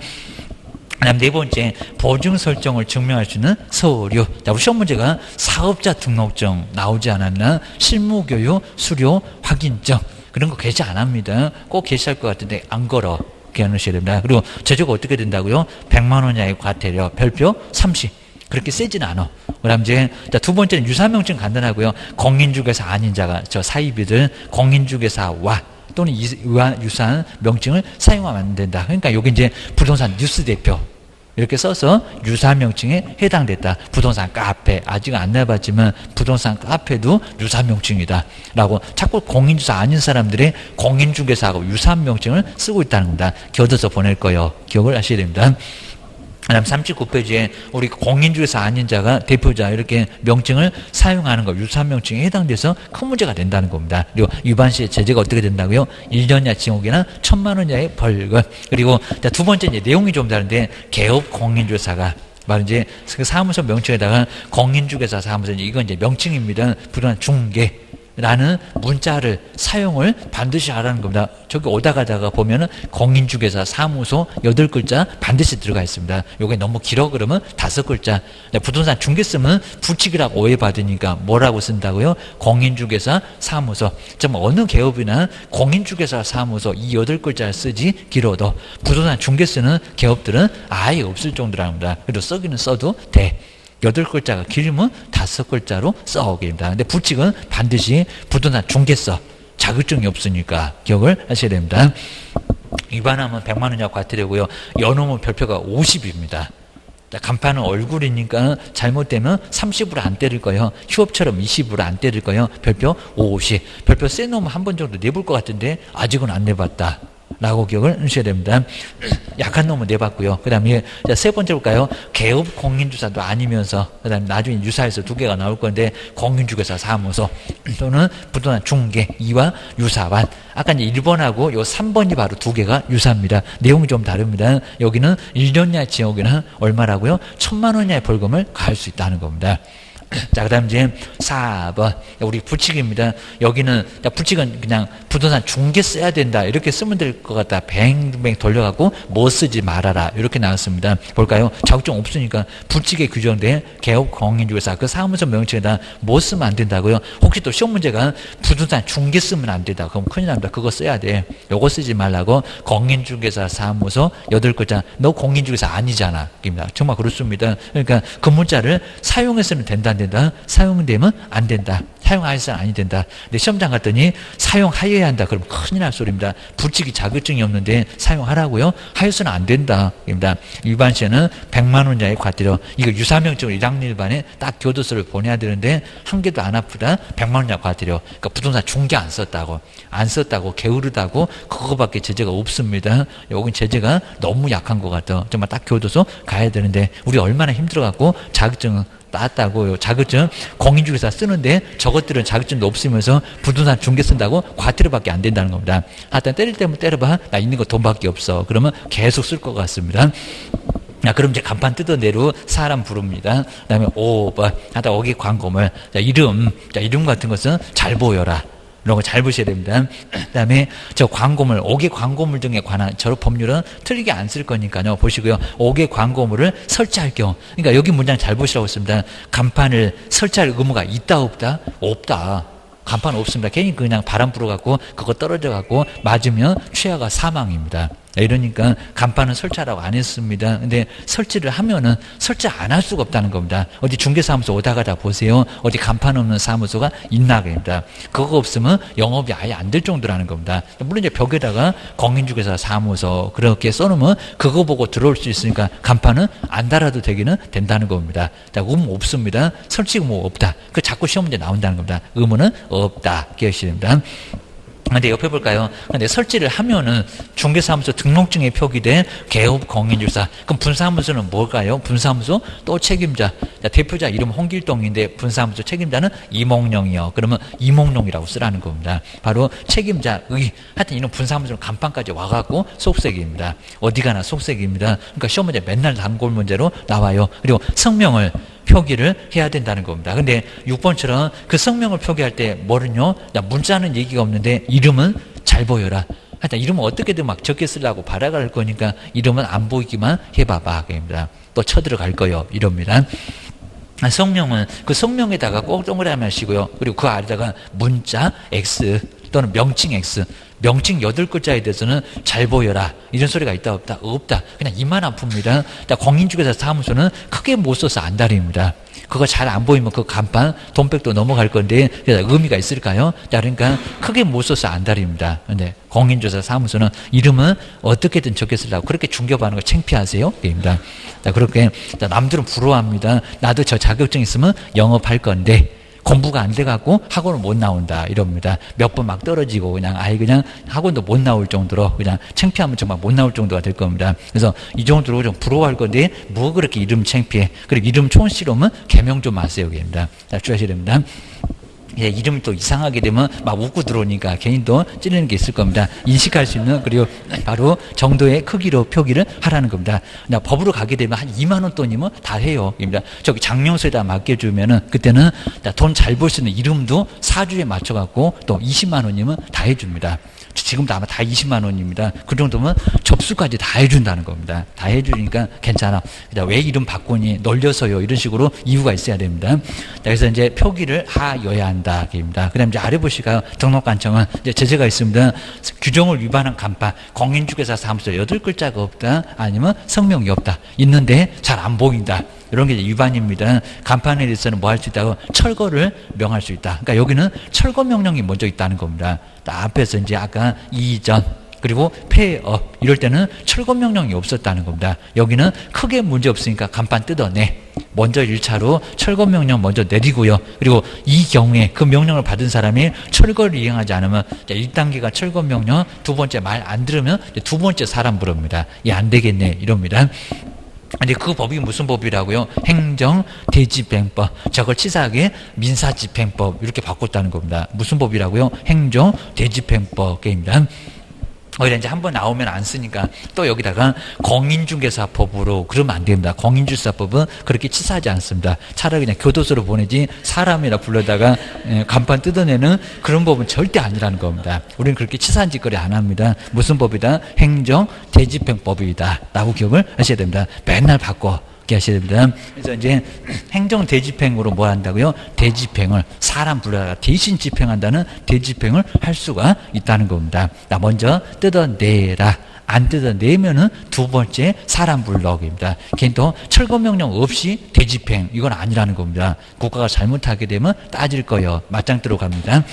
그다음 네 번째 보증 설정을 증명할 수 있는 서류. 자, 우리 시험 문제가 사업자 등록증 나오지 않았나? 실무교육 수료 확인증 그런 거 게시 안 합니다. 꼭 게시할 것 같은데 안 걸어. 기억하셔야 됩니다. 그리고 제재가 어떻게 된다고요? 100만 원 이하의 과태료 별표 30. 그렇게 세진 않아. 그다음 이제 두 번째는 유사명칭 간단하고요. 공인중개사 아닌 자가 저 사입이들 공인중개사와 또는 유사한 명칭을 사용하면 안 된다. 그러니까 여기 이제 부동산 뉴스 대표 이렇게 써서 유사명칭에 해당됐다. 부동산 카페 아직 안 내봤지만 부동산 카페도 유사명칭이다 라고 자꾸 공인주사 아닌 사람들이 공인중개사하고 유사명칭을 쓰고 있다는 겁니다. 겨둬서 보낼 거예요. 기억을 하셔야 됩니다. 그다음 39페이지에 우리 공인중개사 아닌 자가 대표자 이렇게 명칭을 사용하는 거 유사한 명칭에 해당돼서 큰 문제가 된다는 겁니다. 그리고 위반 시에 제재가 어떻게 된다고요? 1년 이하 징역이나 1,000만 원 이하의 벌금. 그리고 두 번째 이제 내용이 좀 다른데 개업 공인중개사가 바로 이제 그 사무소 명칭에다가 공인중개사 사무소 이건 이제 명칭입니다. 부동산 중개. 라는 문자를 사용을 반드시 하라는 겁니다. 저기 오다 가다가 보면은 공인중개사 사무소 8글자 반드시 들어가 있습니다. 요게 너무 길어 그러면 5글자. 부동산 중개 쓰면 부칙이라고 오해받으니까 뭐라고 쓴다고요? 공인중개사 사무소. 정말 어느 개업이나 공인중개사 사무소 이 8글자를 쓰지 길어도 부동산 중개 쓰는 개업들은 아예 없을 정도랍니다. 그래도 써기는 써도 돼. 8글자가 길면 5글자로 써오게 됩니다. 근데 부칙은 반드시 부동산 중개사 자격증이 없으니까 기억을 하셔야 됩니다. 위반하면 100만 원 이하 과태료고요. 연호면 별표가 50입니다. 간판은 얼굴이니까 잘못되면 30으로 안 때릴 거예요. 휴업처럼 20으로 안 때릴 거예요. 별표 50. 별표 세 놈은 한 번 정도 내볼 것 같은데 아직은 안 내봤다. 라고 기억을 하셔야 됩니다. 약한 놈은 내봤고요. 그 다음에 세 번째 볼까요? 개업 공인중개사도 아니면서 그 다음에 나중에 유사해서 2개가 나올 건데 공인중개사 사무소 또는 부동산 중개 2와 유사반. 아까 이제 1번하고 요 3번이 바로 2개가 유사합니다. 내용이 좀 다릅니다. 여기는 1년 이하 징역이나 얼마라고요? 1,000만 원 이하의 벌금을 가할 수 있다는 겁니다. 자, 그 다음 이제 4번. 우리 부칙입니다. 여기는, 부칙은 그냥 부동산 중개 써야 된다. 이렇게 쓰면 될 것 같다. 뱅뱅 돌려갖고 뭐 쓰지 말아라. 이렇게 나왔습니다. 볼까요? 자격증 없으니까 부칙에 규정된 개업 공인중개사 그 사무소 명칭에다 뭐 쓰면 안 된다고요? 혹시 또 시험 문제가 부동산 중개 쓰면 안 된다. 그럼 큰일 납니다. 그거 써야 돼. 요거 쓰지 말라고 공인중개사 사무소 8글자. 너 공인중개사 아니잖아. 입니다. 정말 그렇습니다. 그러니까 그 문자를 사용해서는 된다. 된다. 사용되면 안 된다. 사용하여서는 아니 된다. 근데 시험장 갔더니 사용하여야 한다. 그럼 큰일 날 소리입니다. 부칙이 자격증이 없는데 사용하라고요? 하여서는 안 된다. 입니다. 위반 시에는 100만 원 이하의 과태료. 이거 유사명칭으로 1학년 1반에 딱 교도소를 보내야 되는데 한 개도 안 아프다. 100만 원 이하 과태료. 그러니까 부동산 중개 안 썼다고 게으르다고 그거밖에 제재가 없습니다. 여긴 제재가 너무 약한 것 같아. 정말 딱 교도소 가야 되는데 우리 얼마나 힘들어갖고 자격증 땄다고요. 자격증 공인중개사 쓰는데 저것들은 자격증도 없으면서 부동산 중개 쓴다고 과태료밖에 안 된다는 겁니다. 하여튼 때릴 때면 때려봐. 나 있는 거 돈밖에 없어. 그러면 계속 쓸 것 같습니다. 자, 그럼 이제 간판 뜯어내로 사람 부릅니다. 그 다음에 5번. 하다 어기 광고물. 자, 이름 같은 것은 잘 보여라. 이런 거 잘 보셔야 됩니다. 그 다음에 저 광고물, 5개 광고물 등에 관한 저런 법률은 틀리게 안 쓸 거니까요. 보시고요. 5개 광고물을 설치할 경우. 그러니까 여기 문장 잘 보시라고 했습니다. 간판을 설치할 의무가 있다, 없다? 없다. 간판 없습니다. 괜히 그냥 바람 불어갖고 그거 떨어져갖고 맞으면 최하가 사망입니다. 이러니까 간판은 설치하라고 안 했습니다. 근데 설치를 하면은 설치 안 할 수가 없다는 겁니다. 어디 중개사무소 오다가 다 보세요. 어디 간판 없는 사무소가 있나 겁니다. 그거 없으면 영업이 아예 안 될 정도라는 겁니다. 물론 이제 벽에다가 공인중개사 사무소 그렇게 써놓으면 그거 보고 들어올 수 있으니까 간판은 안 달아도 되기는 된다는 겁니다. 자, 의무 없습니다. 설치 의무 없다. 그 자꾸 시험 문제 나온다는 겁니다. 의무는 없다. 기억하셔야 됩니다. 근데 옆에 볼까요? 근데 설치를 하면은 중개사무소 등록증에 표기된 개업 공인중개사. 그럼 분사무소는 뭘까요? 분사무소 또 책임자. 자, 대표자 이름 홍길동인데 분사무소 책임자는 이몽룡이요. 그러면 이몽룡이라고 쓰라는 겁니다. 바로 책임자의. 하여튼 이런 분사무소는 간판까지 와갖고 속색입니다. 어디 가나 속색입니다. 그러니까 시험 문제 맨날 단골 문제로 나와요. 그리고 성명을 표기를 해야 된다는 겁니다. 근데 6번처럼 그 성명을 표기할 때 뭐는요? 문자는 얘기가 없는데 이름은 잘 보여라. 하여튼 이름은 어떻게든 막 적게 쓰려고 발악을 할 거니까 이름은 안 보이기만 해봐봐. 그럽니다. 또 쳐들어갈 거요. 이럽니다. 성명은 그 성명에다가 꼭 동그라미 하시고요. 그리고 그 아래다가 문자 X 또는 명칭 X. 명칭 8글자에 대해서는 잘 보여라. 이런 소리가 있다 없다? 없다. 그냥 이만 아픕니다. 공인중개사 사무소는 크게 못 써서 안달입니다. 그거 잘 안 보이면 그 간판 돈백도 넘어갈 건데 의미가 있을까요? 자, 그러니까 크게 못 써서 안달입니다. 근데 공인중개사 사무소는 이름은 어떻게든 적게 쓰려고 그렇게 중개하는 거 창피하세요? 입니다. 자, 그렇게 남들은 부러워합니다. 나도 저 자격증 있으면 영업할 건데 공부가 안 돼갖고 학원을 못 나온다 이럽니다. 몇 번 막 떨어지고 그냥 아예 그냥 학원도 못 나올 정도로 그냥 창피하면 정말 못 나올 정도가 될 겁니다. 그래서 이 정도로 좀 부러워할 건데 뭐 그렇게 이름 창피해. 그리고 이름 촌스러우면 개명 좀 마세요. 입니다. 주의하셔야 됩니다. 예, 이름이 또 이상하게 되면 막 웃고 들어오니까 괜히 또 찔리는 게 있을 겁니다. 인식할 수 있는 그리고 바로 정도의 크기로 표기를 하라는 겁니다. 법으로 가게 되면 한 2만 원 돈이면 다 해요. 입니다. 저기 장명서에다 맡겨주면은 그때는 돈 잘 벌 수 있는 이름도 사주에 맞춰갖고 또 20만 원이면 다 해줍니다. 지금도 아마 다 20만 원입니다. 그 정도면 접수까지 다 해준다는 겁니다. 다 해주니까 괜찮아. 왜 이름 바꾸니? 널려서요. 이런 식으로 이유가 있어야 됩니다. 그래서 이제 표기를 하여야 한다. 입니다. 그 다음 이제 아래 보시가요. 등록관청은 이제 제재가 있습니다. 규정을 위반한 간판, 공인중개사 사무소 8글자가 없다. 아니면 성명이 없다. 있는데 잘 안 보인다. 이런 게 위반입니다. 간판에 대해서는 뭐 할 수 있다고? 철거를 명할 수 있다. 그러니까 여기는 철거 명령이 먼저 있다는 겁니다. 앞에서 이제 아까 이전 그리고 폐업 이럴 때는 철거 명령이 없었다는 겁니다. 여기는 크게 문제 없으니까 간판 뜯어내. 먼저 1차로 철거 명령 먼저 내리고요. 그리고 이 경우에 그 명령을 받은 사람이 철거를 이행하지 않으면 1단계가 철거 명령, 두 번째 말 안 들으면 두 번째 사람 부릅니다. 이 안 되겠네 이럽니다. 근데 그 법이 무슨 법이라고요? 행정대집행법. 저걸 치사하게 민사집행법 이렇게 바꿨다는 겁니다. 무슨 법이라고요? 행정대집행법입니다. 오히려 이제 한번 나오면 안 쓰니까 또 여기다가 공인중개사법으로 그러면 안 됩니다. 공인중개사법은 그렇게 치사하지 않습니다. 차라리 그냥 교도소로 보내지 사람이라 불러다가 간판 뜯어내는 그런 법은 절대 아니라는 겁니다. 우리는 그렇게 치사한 짓거리 안 합니다. 무슨 법이다? 행정대집행법이다 라고 기억을 하셔야 됩니다. 맨날 바꿔 하셔야 됩니다. 그래서 이제 행정 대집행으로 뭐 한다고요? 대집행을 사람 불러다가 대신 집행한다는 대집행을 할 수가 있다는 겁니다. 나 먼저 뜯어내라. 안 뜯어내면은 두 번째 사람 불러입니다. 걔는 또 철거 명령 없이 대집행 이건 아니라는 겁니다. 국가가 잘못하게 되면 따질 거예요. 맞짱 들어갑니다.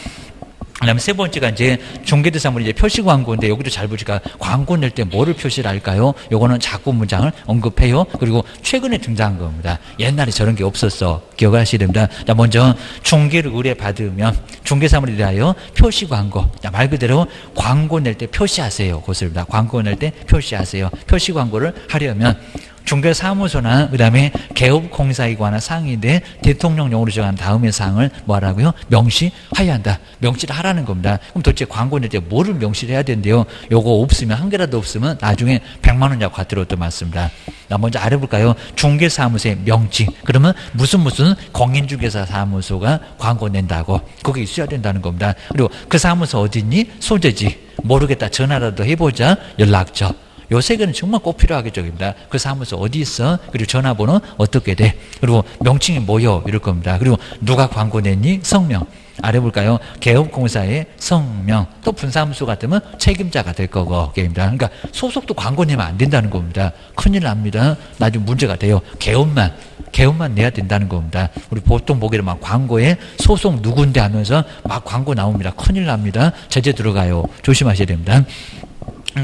그 다음에 세 번째가 이제 중개대상물 이제 표시 광고인데 여기도 잘 보시니까 광고 낼 때 뭐를 표시를 할까요? 요거는 자꾸 문장을 언급해요. 그리고 최근에 등장한 겁니다. 옛날에 저런 게 없었어. 기억하셔야 됩니다. 자, 먼저 중개를 의뢰받으면 중개사물에 대하여 표시 광고. 자, 말 그대로 광고 낼 때 표시하세요. 그것입니다. 광고 낼 때 표시하세요. 표시 광고를 하려면 중개사무소나 그 다음에 개업공사에 관한 사항인데 대통령령으로 정한 다음의 사항을 뭐 하라고요? 명시해야 한다. 명시를 하라는 겁니다. 그럼 도대체 광고 낼 때 뭐를 명시를 해야 된대요? 요거 없으면 한 개라도 없으면 나중에 100만 원짜리 과태료도 맞습니다. 먼저 알아볼까요? 중개사무소의 명칭. 그러면 무슨 공인중개사 사무소가 광고 낸다고 그게 있어야 된다는 겁니다. 그리고 그 사무소 어디 있니? 소재지. 모르겠다. 전화라도 해보자. 연락처. 요 세 개는 정말 꼭 필요하겠죠입니다. 그 사무소 어디 있어? 그리고 전화번호 어떻게 돼? 그리고 명칭이 뭐요? 이럴 겁니다. 그리고 누가 광고 냈니? 성명. 아래 볼까요? 개업공사의 성명. 또 분사무소 같으면 책임자가 될 거고, 게임입니다. 그러니까 소속도 광고 내면 안 된다는 겁니다. 큰일 납니다. 나중에 문제가 돼요. 개업만 내야 된다는 겁니다. 우리 보통 보기를 막 광고에 소속 누군데 하면서 막 광고 나옵니다. 큰일 납니다. 제재 들어가요. 조심하셔야 됩니다.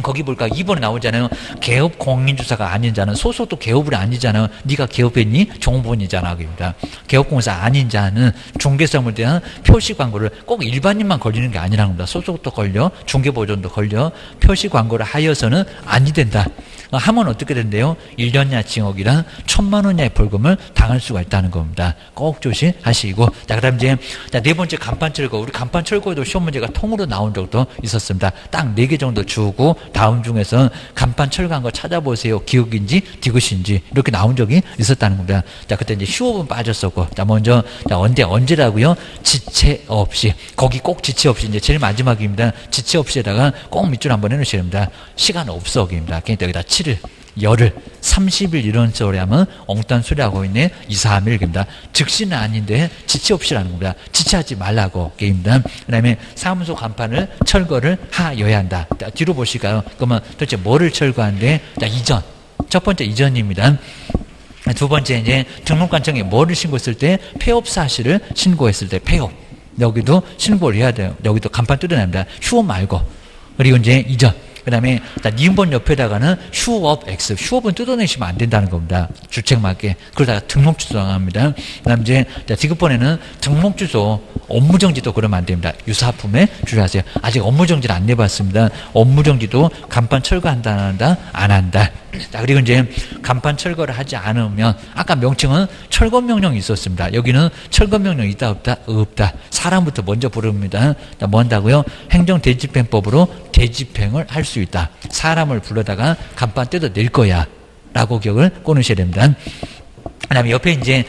거기 볼까 2번에 나오잖아요. 개업 공인주사가 아닌 자는 소속도 개업이 아니잖아요. 네가 개업했니? 종본이잖아. 그입니다. 개업공사 아닌 자는 중개사물에 대한 표시 광고를 꼭 일반인만 걸리는 게 아니라는 겁니다. 소속도 걸려, 중개보존도 걸려, 표시 광고를 하여서는 아니 된다. 하면 어떻게 된대요? 1년이나 징역이랑 1,000만 원이나의 벌금을 당할 수가 있다는 겁니다. 꼭 조심하시고. 자, 그다음 이제 네 번째 간판 철거. 우리 간판 철거에도 시험 문제가 통으로 나온 적도 있었습니다. 딱 4개 정도 주고 다음 중에서 간판 철거한 거 찾아보세요. 기억인지 디귿인지 이렇게 나온 적이 있었다는 겁니다. 자, 그때 이제 휴업은 빠졌었고. 자, 먼저 언제라고요? 지체 없이. 거기 꼭 지체 없이 이제 제일 마지막입니다. 지체 없이에다가 꼭 밑줄 한번 해놓으셔야 됩니다. 시간 없어. 입니다. 그러니까 여기다 7일, 열흘, 30일 이런 소리 하면 엉뚱한 소리 하고 있네. 2, 3일입니다. 즉시는 아닌데 지체 없이라는 겁니다. 지체하지 말라고 게임입니다. 그 다음에 사무소 간판을 철거를 하여야 한다. 자, 뒤로 보실까요? 그러면 도대체 뭐를 철거하는데? 자, 이전. 첫 번째 이전입니다. 두 번째 이제 등록관청에 뭐를 신고했을 때? 폐업 사실을 신고했을 때 폐업. 여기도 신고를 해야 돼요. 여기도 간판 뜯어냅니다. 휴업 말고. 그리고 이제 이전. 그 다음에 니은번 옆에다가는 휴업 X. 휴업은 뜯어내시면 안 된다는 겁니다. 주책 맞게. 그러다가 등록 주소 나갑니다. 그 다음 이제 디귿번에는 등록 주소, 업무정지도 그러면 안 됩니다. 유사품에 주의하세요. 아직 업무정지를 안 내봤습니다. 업무정지도 간판 철거한다, 안 한다? 안 한다. 자, 그리고 이제 간판 철거를 하지 않으면 아까 명칭은 철거 명령이 있었습니다. 여기는 철거 명령 있다 없다? 없다. 사람부터 먼저 부릅니다. 자, 뭐 한다고요? 행정대집행법으로 대집행을 할 수 있다. 사람을 불러다가 간판 뜯어낼 거야 라고 기억을 꺼내셔야 됩니다. 그 다음에 옆에 이제,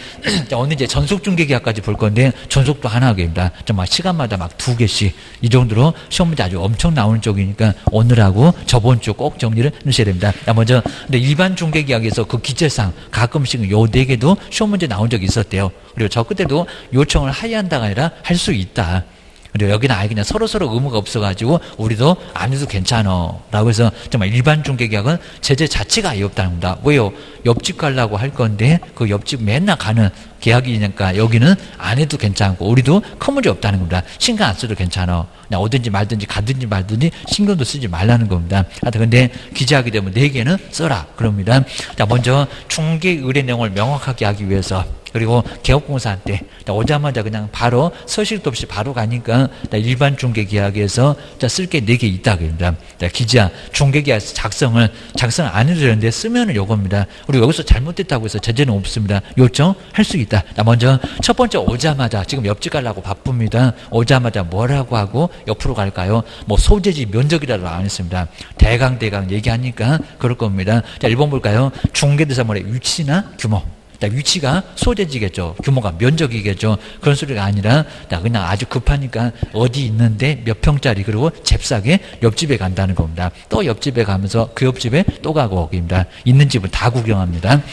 오늘 이제 전속중개계약까지 볼 건데, 전속도 하나 하게입니다. 정말 시간마다 막 2개씩, 이 정도로 시험 문제 아주 엄청 나오는 쪽이니까, 오늘하고 저번 주 꼭 정리를 해주셔야 됩니다. 먼저, 근데 일반 중개계약에서 그 기재상, 가끔씩 요 4개도 시험 문제 나온 적이 있었대요. 그리고 저 끝에도 요청을 하야한다가 아니라 할 수 있다. 그리고 여기는 아예 그냥 서로서로 의무가 없어가지고 우리도 안 해도 괜찮아 라고 해서 정말 일반 중개계약은 제재 자체가 아예 없다는 겁니다. 왜요? 옆집 가려고 할 건데 그 옆집 맨날 가는 계약이니까 여기는 안 해도 괜찮고 우리도 큰 문제 없다는 겁니다. 신경 안 써도 괜찮아. 그냥 오든지 말든지 가든지 말든지 신경도 쓰지 말라는 겁니다. 하여튼 근데 기재하게 되면 4개는 써라 그럽니다. 자, 먼저 중개 의뢰 내용을 명확하게 하기 위해서 그리고 개업공사한테 오자마자 그냥 바로 서식도 없이 바로 가니까 일반 중개계약에서 쓸 게 4개 있다 그럽니다. 기자 중개계약 작성 안 해도 되는데 쓰면은 요겁니다. 그리고 여기서 잘못됐다고 해서 제재는 없습니다. 요청할 수 있다. 먼저 첫 번째 오자마자 지금 옆집 가려고 바쁩니다. 오자마자 뭐라고 하고 옆으로 갈까요? 뭐 소재지 면적이라도 안 했습니다. 대강 얘기하니까 그럴 겁니다. 자, 1번 볼까요? 중개대상물의 위치나 규모. 위치가 소재지겠죠. 규모가 면적이겠죠. 그런 소리가 아니라 그냥 아주 급하니까 어디 있는데 몇 평짜리 그리고 잽싸게 옆집에 간다는 겁니다. 또 옆집에 가면서 그 옆집에 또 가고 오기입니다. 있는 집은 다 구경합니다.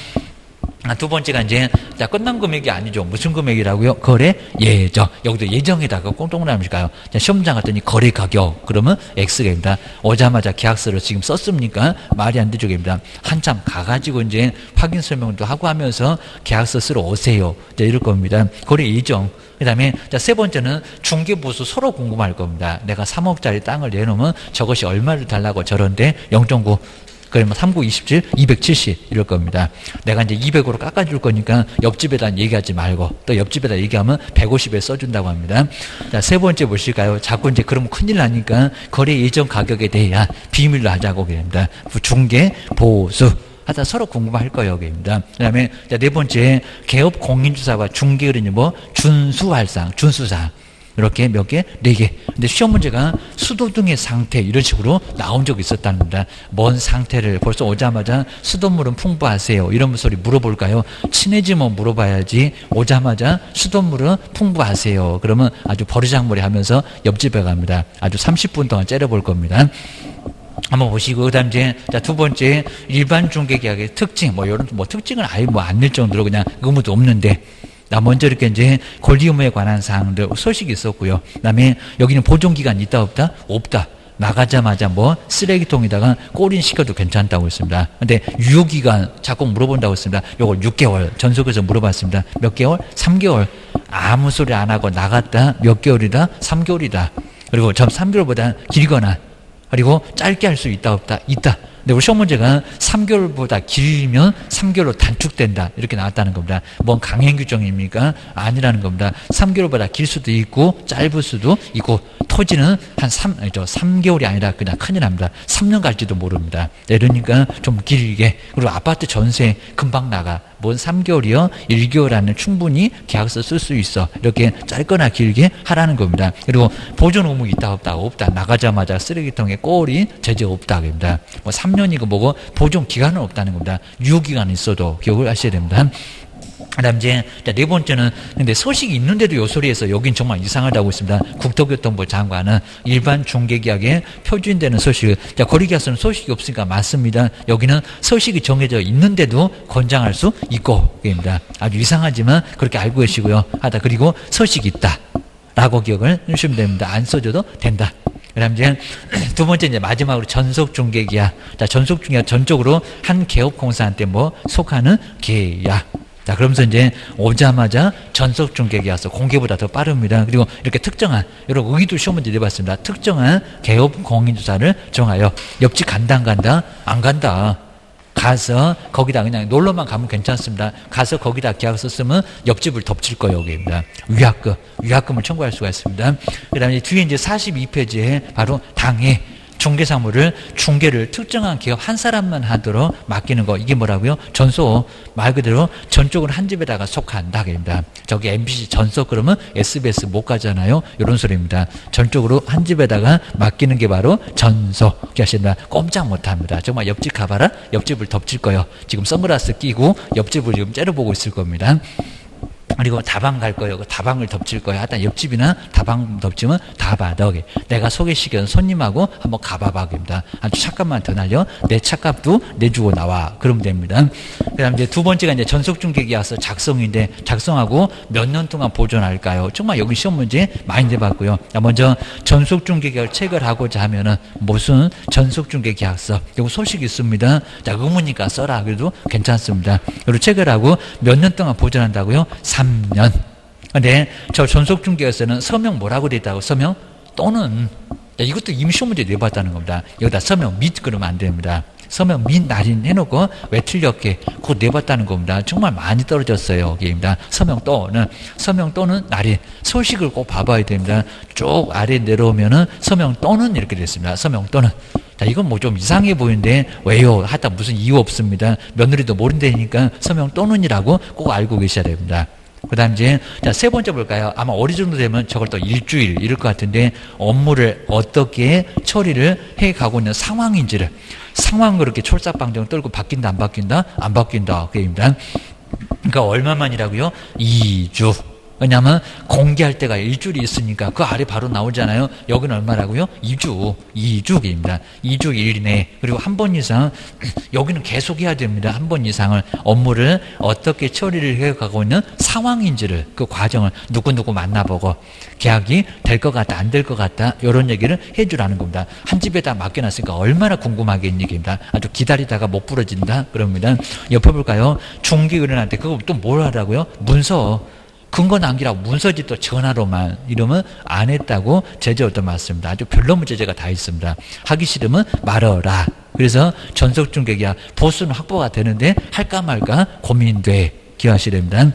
두 번째가 이제 끝난 금액이 아니죠. 무슨 금액이라고요? 거래 예정. 여기도 예정에다가 꽁동나무실까요? 시험장 갔더니 거래 가격 그러면 X가입니다. 오자마자 계약서를 지금 썼습니까? 말이 안 되죠. 입니다. 한참 가가지고 이제 확인 설명도 하고 하면서 계약서 쓰러 오세요. 이럴 겁니다. 거래 예정. 그 다음에 세 번째는 중개보수 서로 궁금할 겁니다. 내가 3억짜리 땅을 내놓으면 저것이 얼마를 달라고 저런데 0.9 그러면 39, 27, 270 이럴 겁니다. 내가 이제 200으로 깎아줄 거니까 옆집에다 얘기하지 말고 또 옆집에다 얘기하면 150에 써준다고 합니다. 자, 세 번째 보실까요? 자꾸 이제 그러면 큰일 나니까 거래 예정 가격에 대해 비밀로 하자고 그럽니다. 중개, 보수. 하여튼 서로 궁금할 거예요. 여기입니다. 그 다음에 네 번째 개업 공인주사와 중개의뢰인이 준수활상, 준수사항. 이렇게 몇 개? 4개. 근데 시험 문제가 수도등의 상태 이런 식으로 나온 적이 있었다는 겁니다. 뭔 상태를 벌써 오자마자 수돗물은 풍부하세요. 이런 소리 물어볼까요? 친해지면 물어봐야지 오자마자 수돗물은 풍부하세요. 그러면 아주 버르장머리 하면서 옆집에 갑니다. 아주 30분 동안 째려볼 겁니다. 한번 보시고, 그 다음 이제, 두 번째, 일반 중개계약의 특징, 이런, 특징을 아예 안 낼 정도로 그냥 의무도 없는데, 먼저 이렇게 이제 권리 의무에 관한 사항들 소식이 있었고요. 그다음에 여기는 보존 기간이 있다 없다? 없다. 나가자마자 쓰레기통에다가 꼬린 시켜도 괜찮다고 했습니다. 근데 유효 기간 자꾸 물어본다고 했습니다. 요걸 6개월 전속에서 물어봤습니다. 몇 개월? 3개월. 아무 소리 안 하고 나갔다 몇 개월이다? 3개월이다. 그리고 점 3개월보다 길거나 그리고 짧게 할 수 있다 없다? 있다. 근데 우리 시험 문제가 3개월보다 길면 3개월로 단축된다. 이렇게 나왔다는 겁니다. 뭔 강행 규정입니까? 아니라는 겁니다. 3개월보다 길 수도 있고 짧을 수도 있고 토지는 한 3개월이 아니라 그냥 큰일 납니다. 3년 갈지도 모릅니다. 이러니까 좀 길게. 그리고 아파트 전세 금방 나가. 뭔 3개월이요? 1개월 안에 충분히 계약서 쓸 수 있어. 이렇게 짧거나 길게 하라는 겁니다. 그리고 보존 의무 있다 없다? 없다. 나가자마자 쓰레기통에 꼬리 제재 없다. 겁니다. 3년이고 뭐고 보존 기간은 없다는 겁니다. 유효기간이 있어도 기억을 하셔야 됩니다. 그 다음 이제 네 번째는 근데 소식이 있는데도 요 소리에서 여긴 정말 이상하다고 있습니다. 국토교통부 장관은 일반 중개계약에 표준되는 소식, 거리계약서는 소식이 없으니까 맞습니다. 여기는 소식이 정해져 있는데도 권장할 수 있고 입니다. 아주 이상하지만 그렇게 알고 계시고요. 그리고 소식이 있다 라고 기억을 해주시면 됩니다. 안 써줘도 된다. 그 다음 이제 두 번째 이제 마지막으로 전속중개계약. 전속중개계약 전적으로 한 개업공사한테 속하는 계약. 자, 그러면서 이제 오자마자 전속 중개계약서 공개보다 더 빠릅니다. 그리고 이렇게 특정한, 이런 의도 시험 문제 내봤습니다. 특정한 개업 공인주사를 정하여 옆집 간다, 안 간다? 안 간다. 가서 거기다 그냥 놀러만 가면 괜찮습니다. 가서 거기다 계약서 쓰면 옆집을 덮칠 거예요. 여기입니다. 위약금을 청구할 수가 있습니다. 그 다음에 뒤에 이제 42페이지에 바로 당해 중개사무를 중개를 특정한 기업 한 사람만 하도록 맡기는 거, 이게 뭐라고요? 전소, 말 그대로 전적으로 한 집에다가 속한다 입니다. 저기 MBC 전속 그러면 SBS 못 가잖아요. 이런 소리입니다. 전적으로 한 집에다가 맡기는 게 바로 전소. 이렇게 하십니다. 꼼짝 못 합니다. 정말 옆집 가봐라. 옆집을 덮칠 거예요. 지금 선글라스 끼고 옆집을 지금 째려보고 있을 겁니다. 그리고 다방 갈 거예요. 그 다방을 덮칠 거예요. 하여튼 옆집이나 다방 덮치면 다 받아. 내가 소개시켜준 손님하고 한번 가봐봐입니다. 아주 착값만 더 날려. 내 착값도 내주고 나와. 그러면 됩니다. 그 다음 이제 두 번째가 이제 전속중개계약서 작성인데, 작성하고 몇 년 동안 보존할까요? 정말 여기 시험 문제 많이 내봤고요. 먼저 전속중개계약을 체결하고자 하면은 무슨 전속중개계약서, 이거 소식이 있습니다. 자, 의문이니까 써라. 그래도 괜찮습니다. 그리고 체결하고 몇 년 동안 보존한다고요? 3년. 근데 저 전속중개에서는 서명 뭐라고 돼 있다고? 서명 또는, 이것도 이미 시험 문제 내봤다는 겁니다. 여기다 서명 및 그러면 안 됩니다. 서명 및 날인 해놓고 왜 틀렸게 그거 내봤다는 겁니다. 정말 많이 떨어졌어요. 여기입니다. 서명 또는 날인, 소식을 꼭 봐봐야 됩니다. 쭉 아래 내려오면은 서명 또는 이렇게 됐습니다. 서명 또는. 자, 이건 뭐 좀 이상해 보이는데 왜요? 하여튼 무슨 이유 없습니다. 며느리도 모른다니까 서명 또는이라고 꼭 알고 계셔야 됩니다. 그 다음 이제, 자, 세 번째 볼까요? 아마 어리 정도 되면 저걸 또 일주일 이럴 것 같은데, 업무를 어떻게 처리를 해 가고 있는 상황인지를, 상황 그렇게 촐싹방정 떨고 바뀐다, 안 바뀐다? 안 바뀐다. 그입니다. 그러니까 얼마만이라고요? 2주. 왜냐하면 공개할 때가 일주일이 있으니까 그 아래 바로 나오잖아요. 여기는 얼마라고요? 2주입니다. 2주 1일 이내. 그리고 한 번 이상, 여기는 계속 해야 됩니다. 한 번 이상을 업무를 어떻게 처리를 해가고 있는 상황인지를, 그 과정을 누구누구 만나보고 계약이 될 것 같다, 안 될 것 같다, 이런 얘기를 해주라는 겁니다. 한 집에다 맡겨놨으니까 얼마나 궁금하겠니? 입니다. 아주 기다리다가 못 부러진다? 그럽니다. 옆에 볼까요? 중개의뢰인한테 그거 또 뭘 하라고요? 문서. 근거 남기라고 문서지 또 전화로만 이러면 안 했다고 제재 얻어맞습니다. 아주 별로문 제재가 다 있습니다. 하기 싫으면 말어라. 그래서 전속중개계약 보수는 확보가 되는데 할까 말까 고민돼. 기억하셔야 됩니다.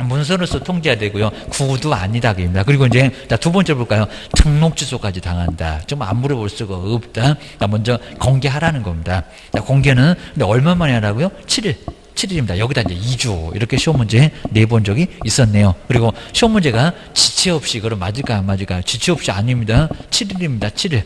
문서로서 통지해야 되고요. 구도 아니다. 입니다. 그리고 이제 두 번째 볼까요? 등록 취소까지 당한다. 좀 안 물어볼 수가 없다. 먼저 공개하라는 겁니다. 공개는 근데 얼마 만에 하라고요? 7일입니다. 여기다 이제 2주 이렇게 시험 문제 내본 적이 있었네요. 그리고 시험 문제가 지체 없이, 그럼 맞을까요? 안 맞을까요? 지체 없이 아닙니다. 7일입니다. 7일.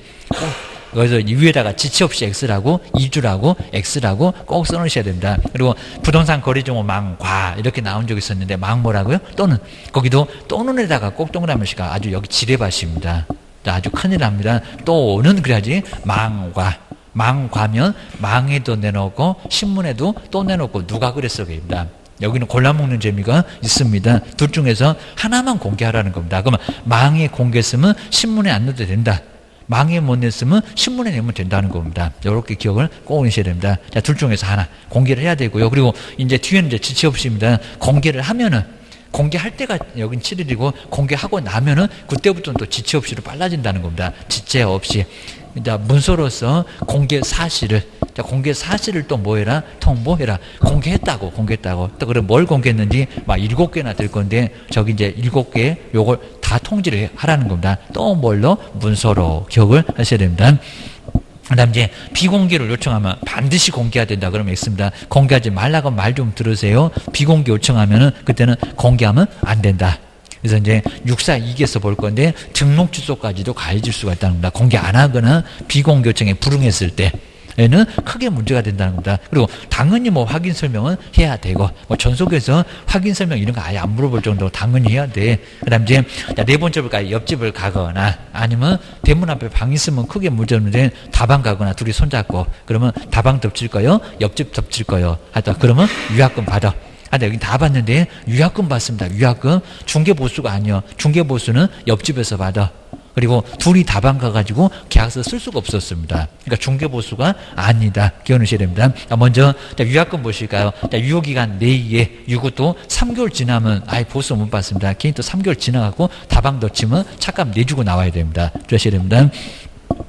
그래서 위에다가 지체 없이 X라고, 2주라고, X라고 꼭 써놓으셔야 됩니다. 그리고 부동산 거래정보 망과 이렇게 나온 적이 있었는데, 망 뭐라고요? 또는. 거기도 또는에다가 꼭 동그라미가 아주 여기 지뢰밭입니다. 아주 큰일 납니다. 또는 그래야지 망과. 망과면 망에도 내놓고 신문에도 또 내놓고 누가 그랬어? 그입니다. 여기는 골라먹는 재미가 있습니다. 둘 중에서 하나만 공개하라는 겁니다. 그러면 망에 공개했으면 신문에 안 넣어도 된다. 망에 못 냈으면 신문에 내면 된다는 겁니다. 이렇게 기억을 꼭 하셔야 됩니다. 자, 둘 중에서 하나 공개를 해야 되고요. 그리고 이제 뒤에는 이제 지체 없이입니다. 공개를 하면은, 공개할 때가 여긴 7일이고 공개하고 나면은 그때부터는 또 지체 없이로 빨라진다는 겁니다. 지체 없이. 문서로서 공개 사실을, 공개 사실을 또 뭐해라? 통보해라. 공개했다고. 또 그럼 뭘 공개했는지 막 7개나 될 건데, 저기 이제 7개 요걸 다 통지를 하라는 겁니다. 또 뭘로? 문서로. 기억을 하셔야 됩니다. 그 다음 이제 비공개를 요청하면 반드시 공개해야 된다 그러면 있습니다. 공개하지 말라고 말 좀 들으세요. 비공개 요청하면은 그때는 공개하면 안 된다. 그래서 이제 642기에서 볼 건데, 등록 취소까지도 가해질 수가 있다는 겁니다. 공개 안 하거나 비공개 요청에 불응했을 때에는 크게 문제가 된다는 겁니다. 그리고 당연히 뭐 확인 설명은 해야 되고, 뭐 전속에서 확인 설명 이런 거 아예 안 물어볼 정도로 당연히 해야 돼. 그 다음 이제 네 번째 볼까요? 옆집을 가거나 아니면 대문 앞에 방 있으면 크게 문제 없는데, 다방 가거나 둘이 손잡고, 그러면 다방 덮칠 거요? 옆집 덮칠 거요? 하여튼 그러면 위약금 받아. 여기 다 받는데 위약금 받습니다. 위약금 중개보수가 아니요. 중개보수는 옆집에서 받아. 그리고 둘이 다방 가가지고 계약서 쓸 수가 없었습니다. 그러니까 중개보수가 아니다. 기억하셔야 됩니다. 먼저 유약금 보실까요? 유효기간 내에 이것도 3개월 지나면 아예 보수 못 받습니다. 개인 또 3개월 지나가고 다방 넣치면 차값 내주고 나와야 됩니다. 주셔야 됩니다.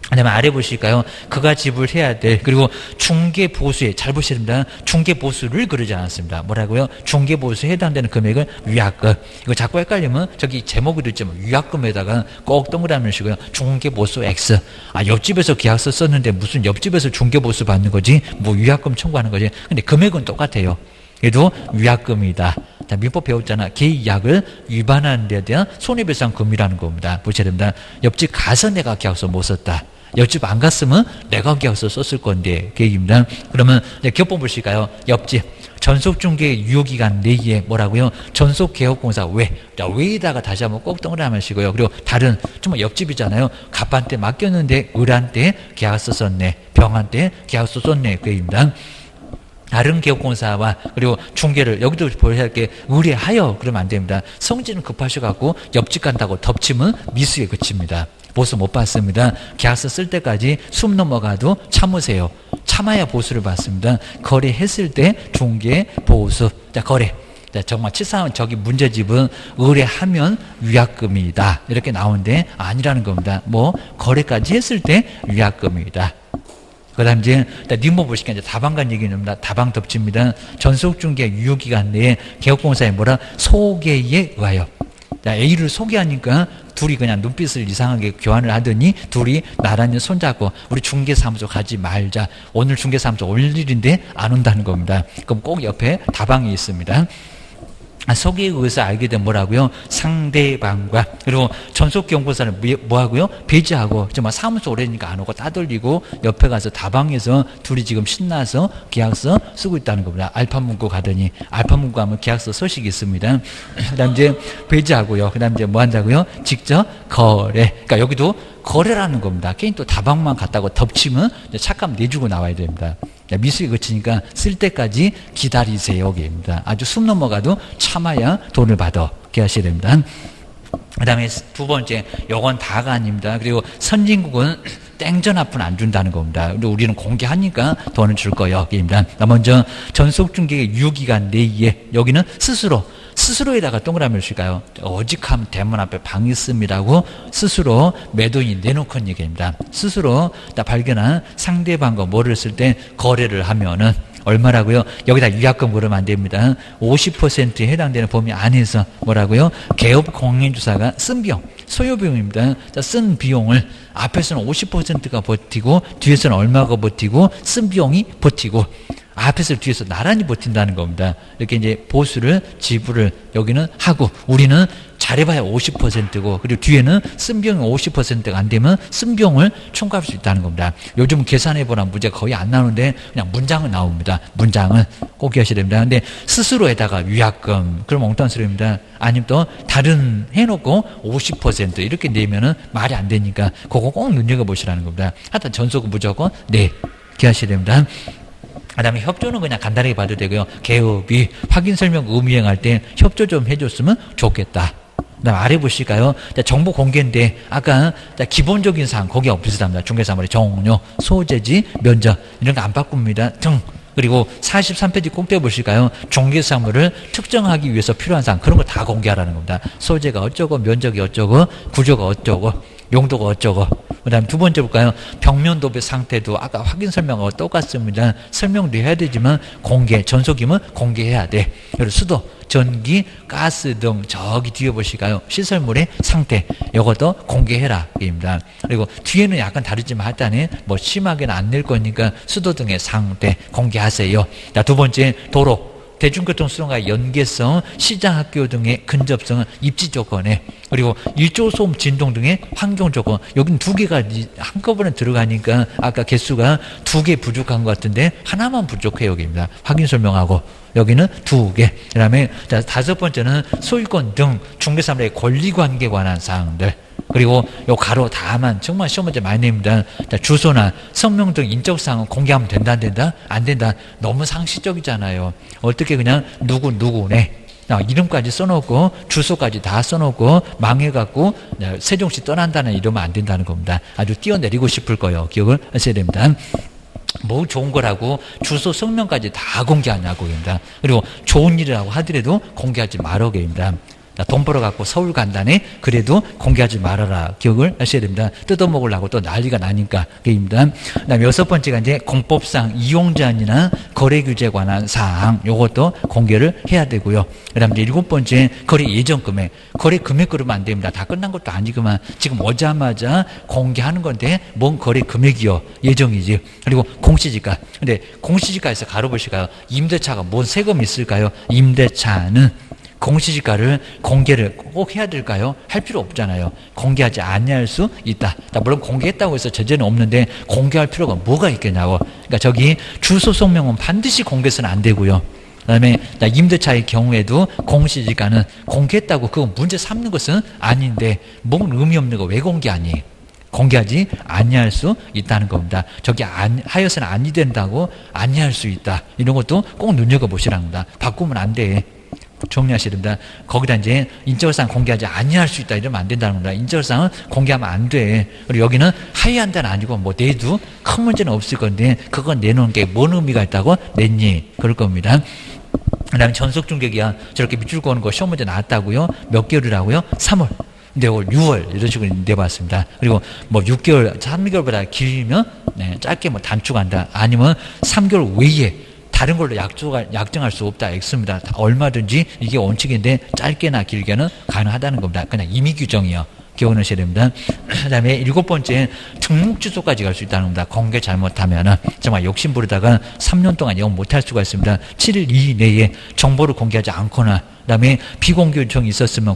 그다음에 아래 보실까요? 그가 지불해야 될 그리고 중개보수에 잘 보셔야 됩니다. 중개보수를 그러지 않았습니다. 뭐라고요? 중개보수에 해당되는 금액은 위약금. 이거 자꾸 헷갈리면 저기 제목에도 있지만 위약금에다가 꼭 동그라미 시고요. 중개보수 X. 옆집에서 계약서 썼는데 무슨 옆집에서 중개보수 받는 거지? 뭐 위약금 청구하는 거지? 근데 금액은 똑같아요. 얘도 위약금이다. 자, 민법 배웠잖아. 계약을 위반하는 데 대한 손해배상금이라는 겁니다. 보셔야 됩니다. 옆집 가서 내가 계약서 못 썼다. 옆집 안 갔으면 내가 계약서 썼을 건데 계획입니다. 그러면 기업법 보실까요? 옆집 전속중개 유효기간 내에 뭐라고요? 전속개업공사 외에다가 다시 한번 꼭 동그라미 하시고요. 그리고 다른 좀 옆집이잖아요. 갑한테 맡겼는데 을한테 계약서 썼네. 병한테 계약서 썼네. 계획입니다. 다른 개업공사와 그리고 중개를 여기도 보셔야 할 게 의뢰하여 그러면 안 됩니다. 성질은 급하셔갖고 옆집 간다고 덮치면 미수에 그칩니다. 보수 못 받습니다. 계약서 쓸 때까지 숨 넘어가도 참으세요. 참아야 보수를 받습니다. 거래했을 때 중개 보수. 자, 거래. 자, 정말 치사한 저기 문제집은 의뢰하면 위약금이다. 이렇게 나오는데 아니라는 겁니다. 뭐 거래까지 했을 때 위약금이다. 그 다음 이제 님보 보시니까 이제 다방간 얘기입니다. 다방 덮칩니다. 전속중개 유효기간 내에 개업공사에 뭐라 소개에 의하여. 자, A를 소개하니까 둘이 그냥 눈빛을 이상하게 교환을 하더니 둘이 나란히 손잡고 우리 중개사무소 가지 말자. 오늘 중개사무소 올 일인데 안 온다는 겁니다. 그럼 꼭 옆에 다방이 있습니다. 소개에 의해서 알게 된 뭐라고요? 상대방과 그리고 전속개업공사는 뭐하고요? 배제하고 정말 사무소 오래니까 안 오고 따돌리고 옆에 가서 다방에서 둘이 지금 신나서 계약서 쓰고 있다는 겁니다. 알파문고 가더니 알파문고 가면 계약서 서식이 있습니다. 그 다음 이제 배제하고요. 그 다음 이제 뭐 한다고요? 직접 거래. 그러니까 여기도 거래라는 겁니다. 개인 또 다방만 갔다고 덮치면 차값 내주고 나와야 됩니다. 미수에 그치니까 쓸 때까지 기다리세요. 여기입니다. 아주 숨 넘어가도 참아야 돈을 받아. 이렇게 하셔야 됩니다. 그 다음에 두 번째, 요건 다가 아닙니다. 그리고 선진국은 땡전합은 안 준다는 겁니다. 근데 우리는 공개하니까 돈을 줄 거예요. 여기입니다. 먼저 전속중개 유효기간 내에 여기는 스스로에다가 동그라미를 칠까요? 어직하면 대문 앞에 방 있음이라고 스스로 매도인 내놓고 얘기입니다. 스스로 다 발견한 상대방과 뭐를 쓸 때 거래를 하면은 얼마라고요? 여기다 위약금 그러면 안 됩니다. 50%에 해당되는 범위 안에서 뭐라고요? 개업 공인주사가 쓴 비용, 소요비용입니다. 자, 쓴 비용을 앞에서는 50%가 버티고 뒤에서는 얼마가 버티고 쓴 비용이 버티고 앞에서 뒤에서 나란히 버틴다는 겁니다. 이렇게 이제 보수를 지불을 여기는 하고 우리는 잘해봐야 50%고 그리고 뒤에는 쓴 비용이 50%가 안 되면 쓴 비용을 청구할 수 있다는 겁니다. 요즘 계산해보라 문제가 거의 안 나오는데 그냥 문장은 나옵니다. 문장은 꼭 기억하셔야 됩니다. 근데 스스로에다가 위약금 그럼 엉뚱한 소리입니다. 아니면 또 다른 해놓고 50% 이렇게 내면은 말이 안 되니까 그거 꼭 눈여겨보시라는 겁니다. 하여튼 전속은 무조건 네 기억하셔야 됩니다. 그 다음에 협조는 그냥 간단하게 봐도 되고요. 개업이 확인 설명 의무행할 때 협조 좀 해줬으면 좋겠다. 그 다음 아래 보실까요? 정보 공개인데 아까 기본적인 사항 거기가 비슷합니다. 중개사물의 종료, 소재지, 면적 이런 거 안 바꿉니다. 등 그리고 43페이지 꼭대에 보실까요? 중개사물을 특정하기 위해서 필요한 사항 그런 거 다 공개하라는 겁니다. 소재가 어쩌고 면적이 어쩌고 구조가 어쩌고 용도가 어쩌고 그 다음 두 번째 볼까요? 벽면 도배 상태도 아까 확인 설명하고 똑같습니다. 설명도 해야 되지만 공개, 전속이면 공개해야 돼. 그리고 수도, 전기, 가스 등 저기 뒤에 보실까요? 시설물의 상태 이것도 공개해라 입니다. 그리고 뒤에는 약간 다르지만 하여튼 뭐 심하게는 안 낼 거니까 수도 등의 상태 공개하세요. 자, 두 번째 도로 대중교통 수단과의 연계성, 시장 학교 등의 근접성은 입지 조건에 그리고 일조 소음 진동 등의 환경 조건 여기는 두 개가 한꺼번에 들어가니까 아까 개수가 두 개 부족한 것 같은데 하나만 부족해요 여기입니다. 확인 설명하고 여기는 두 개. 그 다음에 다섯 번째는 소유권 등 중개사물의 권리관계에 관한 사항들 그리고 요 가로 다만 정말 시험 문제 많이 냅니다. 주소나 성명 등 인적사항은 공개하면 된다 안 된다? 안 된다. 너무 상식적이잖아요. 어떻게 그냥 누구네 이름까지 써놓고 주소까지 다 써놓고 망해갖고 세종시 떠난다는 이러면 안 된다는 겁니다. 아주 뛰어내리고 싶을 거예요. 기억을 하셔야 됩니다. 뭐 좋은 거라고 주소 성명까지 다 공개하냐고 입니다. 그리고 좋은 일이라고 하더라도 공개하지 말라고 입니다. 돈 벌어갖고 서울 간다네. 그래도 공개하지 말아라. 기억을 하셔야 됩니다. 뜯어먹으려고 또 난리가 나니까. 그입니다. 그다음에 6번째가 이제 공법상 이용제한이나 거래규제에 관한 사항, 요것도 공개를 해야 되고요. 그다음에 7번째 거래 예정 금액. 거래 금액 그러면 안 됩니다. 다 끝난 것도 아니구만. 지금 오자마자 공개하는 건데 뭔 거래 금액이요? 예정이지. 그리고 공시지가. 근데 공시지가에서 가로보실까요? 임대차가 뭔 세금이 있을까요? 임대차는 공시지가를 공개를 꼭 해야 될까요? 할 필요 없잖아요. 공개하지 아니할 수 있다. 물론 공개했다고 해서 제재는 없는데 공개할 필요가 뭐가 있겠냐고. 그러니까 저기 주소 성명은 반드시 공개해서는 안 되고요. 그다음에 임대차의 경우에도 공시지가는 공개했다고 그거 문제 삼는 것은 아닌데 뭔 의미 없는 거 왜 공개하니? 공개하지 아니할 수 있다는 겁니다. 저기 하여서는 아니 된다고 아니할 수 있다. 이런 것도 꼭 눈여겨보시라는 겁니다. 바꾸면 안 돼. 정리하셔야 됩니다. 거기다 이제 인적사항 공개하지 아니할 수 있다 이러면 안 된다는 겁니다. 인적사항은 공개하면 안 돼. 그리고 여기는 하이한다는 아니고 뭐 내도 큰 문제는 없을 건데 그건 내놓은 게 뭔 의미가 있다고 냈니? 그럴 겁니다. 그 다음에 전속중개기한 저렇게 밑줄 거는 거 시험 문제 나왔다고요? 몇 개월이라고요? 3월. 근데 6월 이런 식으로 내봤습니다. 그리고 뭐 6개월, 3개월보다 길면 짧게 뭐 단축한다. 아니면 3개월 외에 다른 걸로 약정할 수 없다. X입니다. 얼마든지 이게 원칙인데 짧게나 길게는 가능하다는 겁니다. 그냥 임의 규정이요. 기억하셔야 됩니다. 그 다음에 7번째 등록주소까지 갈 수 있다는 겁니다. 공개 잘못하면은 정말 욕심 부리다가 3년 동안 영 못할 수가 있습니다. 7일 이내에 정보를 공개하지 않거나 그 다음에 비공개 요청이 있었으면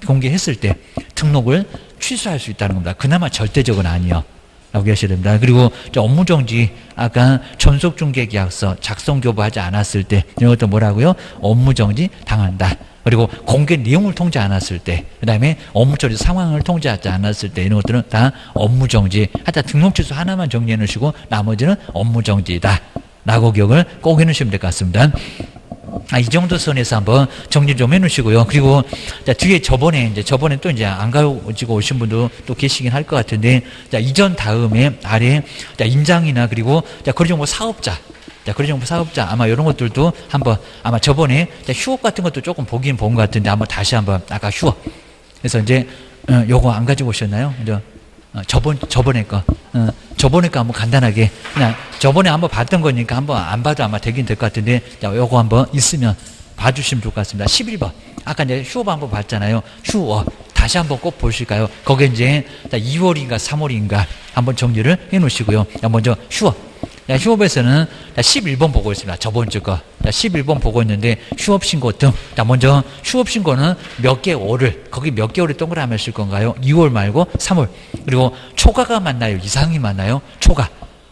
공개했을 때 등록을 취소할 수 있다는 겁니다. 그나마 절대적은 아니요. 라고 하셔야 됩니다. 그리고 업무정지, 아까 전속중개계약서 작성 교부하지 않았을 때 이런 것도 뭐라고요? 업무정지 당한다. 그리고 공개 내용을 통지 않았을 때, 그 다음에 업무처리 상황을 통지하지 않았을 때 이런 것들은 다 업무정지. 하여튼 등록 취소 하나만 정리해 놓으시고 나머지는 업무정지다. 라고 기억을 꼭 해놓으시면 될 것 같습니다. 이 정도 선에서 한번 정리 좀 해놓으시고요. 그리고 뒤에 저번에 또 이제 안 가지고 오신 분도 또 계시긴 할 것 같은데, 이전 다음에 아래 임장이나 그리고 거래정보 사업자, 거래정보 사업자 아마 이런 것들도 한번 아마 저번에 휴업 같은 것도 조금 보긴 본 것 같은데 한번 다시 한번 아까 휴업. 그래서 이제 요거 안 가지고 오셨나요? 이제 저번에 거 한번 간단하게 그냥 저번에 한번 봤던 거니까 한번 안 봐도 아마 되긴 될 것 같은데 요거 한번 있으면 봐주시면 좋을 것 같습니다. 11번 아까 이제 휴업 한번 봤잖아요. 휴업 다시 한번 꼭 보실까요? 거기에 이제 2월인가 3월인가 한번 정리를 해 놓으시고요. 먼저 휴업. 휴업에서는 11번 보고 있습니다. 저번 주 거. 11번 보고 있는데 휴업 신고 등. 먼저 휴업 신고는 몇 개월을, 거기 몇 개월을 동그라미 하실 건가요? 2월 말고 3월. 그리고 초과가 맞나요? 이상이 맞나요?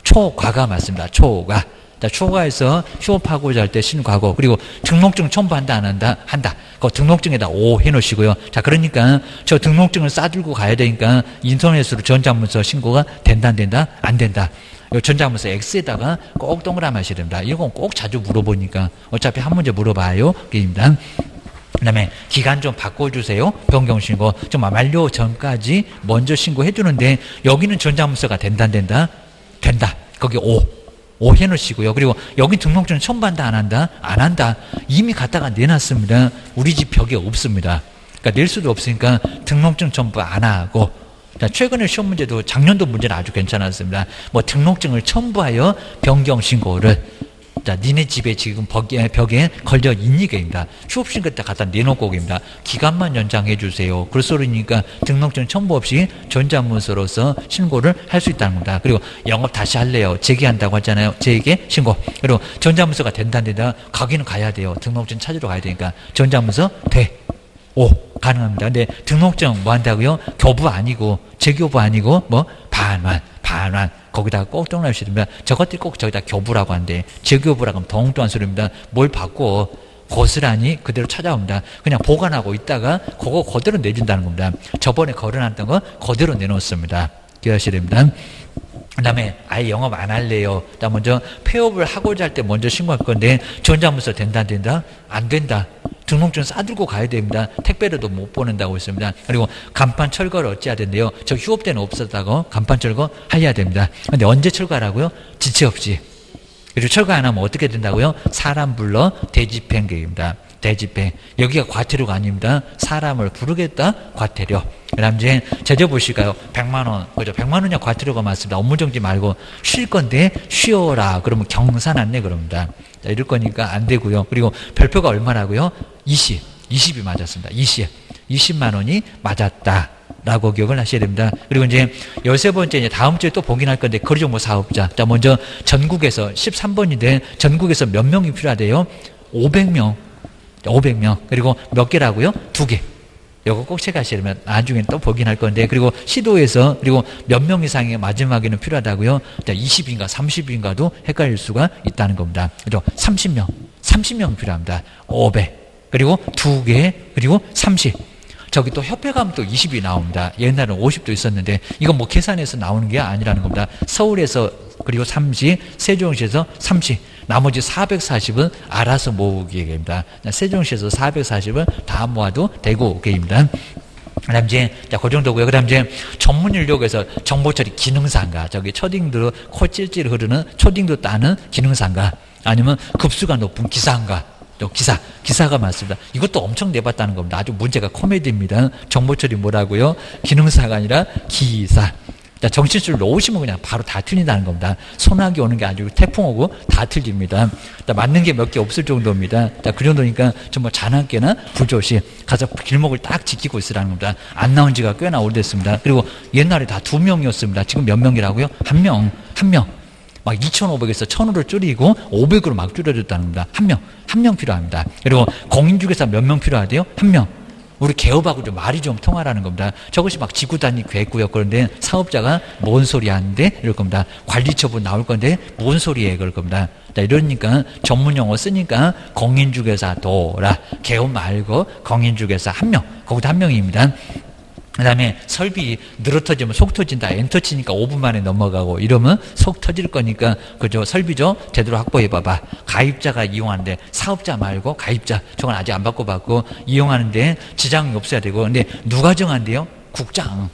초과가 맞습니다. 초과. 초과해서 휴업하고자 할 때 신과거. 그리고 등록증 첨부한다 안 한다? 한다. 그 등록증에다 O 해놓으시고요. 그러니까 저 등록증을 싸들고 가야 되니까 인터넷으로 전자문서 신고가 된다 안 된다? 안 된다. 전자문서 X에다가 꼭 동그라미 하셔야 됩니다. 이건 꼭 자주 물어보니까 어차피 한 문제 물어봐요. 게임입니다. 그 다음에 기간 좀 바꿔주세요. 변경 신고. 좀 만료 전까지 먼저 신고해 주는데 여기는 전자문서가 된다 안 된다? 된다. 거기 O 해놓으시고요. 그리고 여기 등록증 첨부한다 안 한다? 안 한다. 이미 갖다가 내놨습니다. 우리 집 벽에 없습니다. 그러니까 낼 수도 없으니까 등록증 첨부 안 하고. 최근에 시험 문제도 작년도 문제는 아주 괜찮았습니다. 뭐 등록증을 첨부하여 변경 신고를 니네 집에 지금 벽에 걸려 있니 게입니다. 휴업신고 때 갖다 내놓고 게입니다. 기간만 연장해 주세요. 그럴소리니까 등록증 첨부 없이 전자문서로서 신고를 할 수 있다는 겁니다. 그리고 영업 다시 할래요. 재개한다고 하잖아요. 재개 신고. 그리고 전자문서가 된다 안 된다? 가기는 가야 돼요. 등록증 찾으러 가야 되니까 전자문서 돼. 가능합니다. 근데 등록증 뭐 한다고요? 교부 아니고 재교부 아니고 뭐 반환 거기다가 꼭 동그라미 됩니다. 저것들이 꼭 저기다 교부라고 하는데 재교부라고 하면 덩뚱한 소리입니다. 뭘 바꿔 고스란히 그대로 찾아옵니다. 그냥 보관하고 있다가 그거 그대로 내준다는 겁니다. 저번에 거론했던 거 그대로 내놓습니다. 기억하셔야 됩니다. 그다음에 아예 영업 안 할래요. 나 먼저 폐업을 하고자 할 때 먼저 신고할 건데 전자문서 된다 안 된다? 안 된다. 등록증 싸들고 가야 됩니다. 택배로도 못 보낸다고 했습니다. 그리고 간판 철거를 어찌해야 된대요. 저 휴업 때는 없었다고 간판 철거 해야 됩니다. 근데 언제 철거하라고요? 지체 없이. 그리고 철거 안 하면 어떻게 된다고요? 사람 불러 대집행 계획입니다. 대집행. 여기가 과태료가 아닙니다. 사람을 부르겠다? 과태료. 그 다음 이제 제재 보실까요? 100만 원. 그죠? 100만 원이야 과태료가 맞습니다. 업무정지 말고 쉴 건데 쉬어라. 그러면 경산 안 내 그럽니다. 자, 이럴 거니까 안 되고요. 그리고 별표가 얼마라고요? 20이 맞았습니다. 20만 원이 맞았다. 라고 기억을 하셔야 됩니다. 그리고 이제 13번째 이제 다음 주에 또 보긴 할 건데 거리정보 사업자. 자, 먼저 전국에서 13번인데 전국에서 몇 명이 필요하대요? 500명. 그리고 몇 개라고요? 2개. 이거 꼭 체크하셔야 되면 나중에 또 보긴 할 건데 그리고 시도에서 그리고 몇 명 이상의 마지막에는 필요하다고요? 자, 20인가 30인가도 헷갈릴 수가 있다는 겁니다. 그죠? 30명 필요합니다. 500 그리고 2개 그리고 30. 저기 또 협회 가면 또 20이 나옵니다. 옛날에는 50도 있었는데 이건 뭐 계산해서 나오는 게 아니라는 겁니다. 서울에서 그리고 30, 세종시에서 30, 나머지 440은 알아서 모으기 계획입니다. 세종시에서 440을 다 모아도 되고 계획입니다. 그 다음 이제, 자, 그 정도고요. 그 다음 이제 전문 인력에서 정보처리 기능사인가, 저기 초딩들, 코 찔찔 흐르는 초딩도 따는 기능사인가, 아니면 급수가 높은 기사인가, 기사가 맞습니다. 이것도 엄청 내봤다는 겁니다. 아주 문제가 코미디입니다. 정보처리 뭐라고요? 기능사가 아니라 기사. 자, 정신줄 놓으시면 그냥 바로 다 틀린다는 겁니다. 소나기 오는 게 아니고 태풍 오고 다 틀립니다. 자, 맞는 게 몇 개 없을 정도입니다. 자, 그 정도니까 정말 잔악계나 부조시 가서 길목을 딱 지키고 있으라는 겁니다. 안 나온 지가 꽤나 오래됐습니다. 그리고 옛날에 다 2명이었습니다. 지금 몇 명이라고요? 한 명. 막 2,500에서 1,000으로 줄이고 500으로 막 줄여줬다는 겁니다. 한 명 필요합니다. 그리고 공인중개사 몇 명 필요하대요? 한 명. 우리 개업하고 좀 말이 좀 통하라는 겁니다. 저것이 막 지구단위 계획구역 그런데 사업자가 뭔 소리 하는데 이럴 겁니다. 관리처분 나올 건데 뭔 소리해 그럴 겁니다. 자, 이러니까 전문 용어 쓰니까 공인중개사 도라 개업 말고 공인중개사 한 명. 거기도 한 명입니다. 그 다음에 설비 늘어터지면 속 터진다. 엔터 치니까 5분 만에 넘어가고 이러면 속 터질 거니까 그죠? 설비죠? 제대로 확보해봐봐. 가입자가 이용하는데 사업자 말고 가입자. 저건 아직 안 바꿔봤고 이용하는데 지장이 없어야 되고 근데 누가 정한대요? 국장.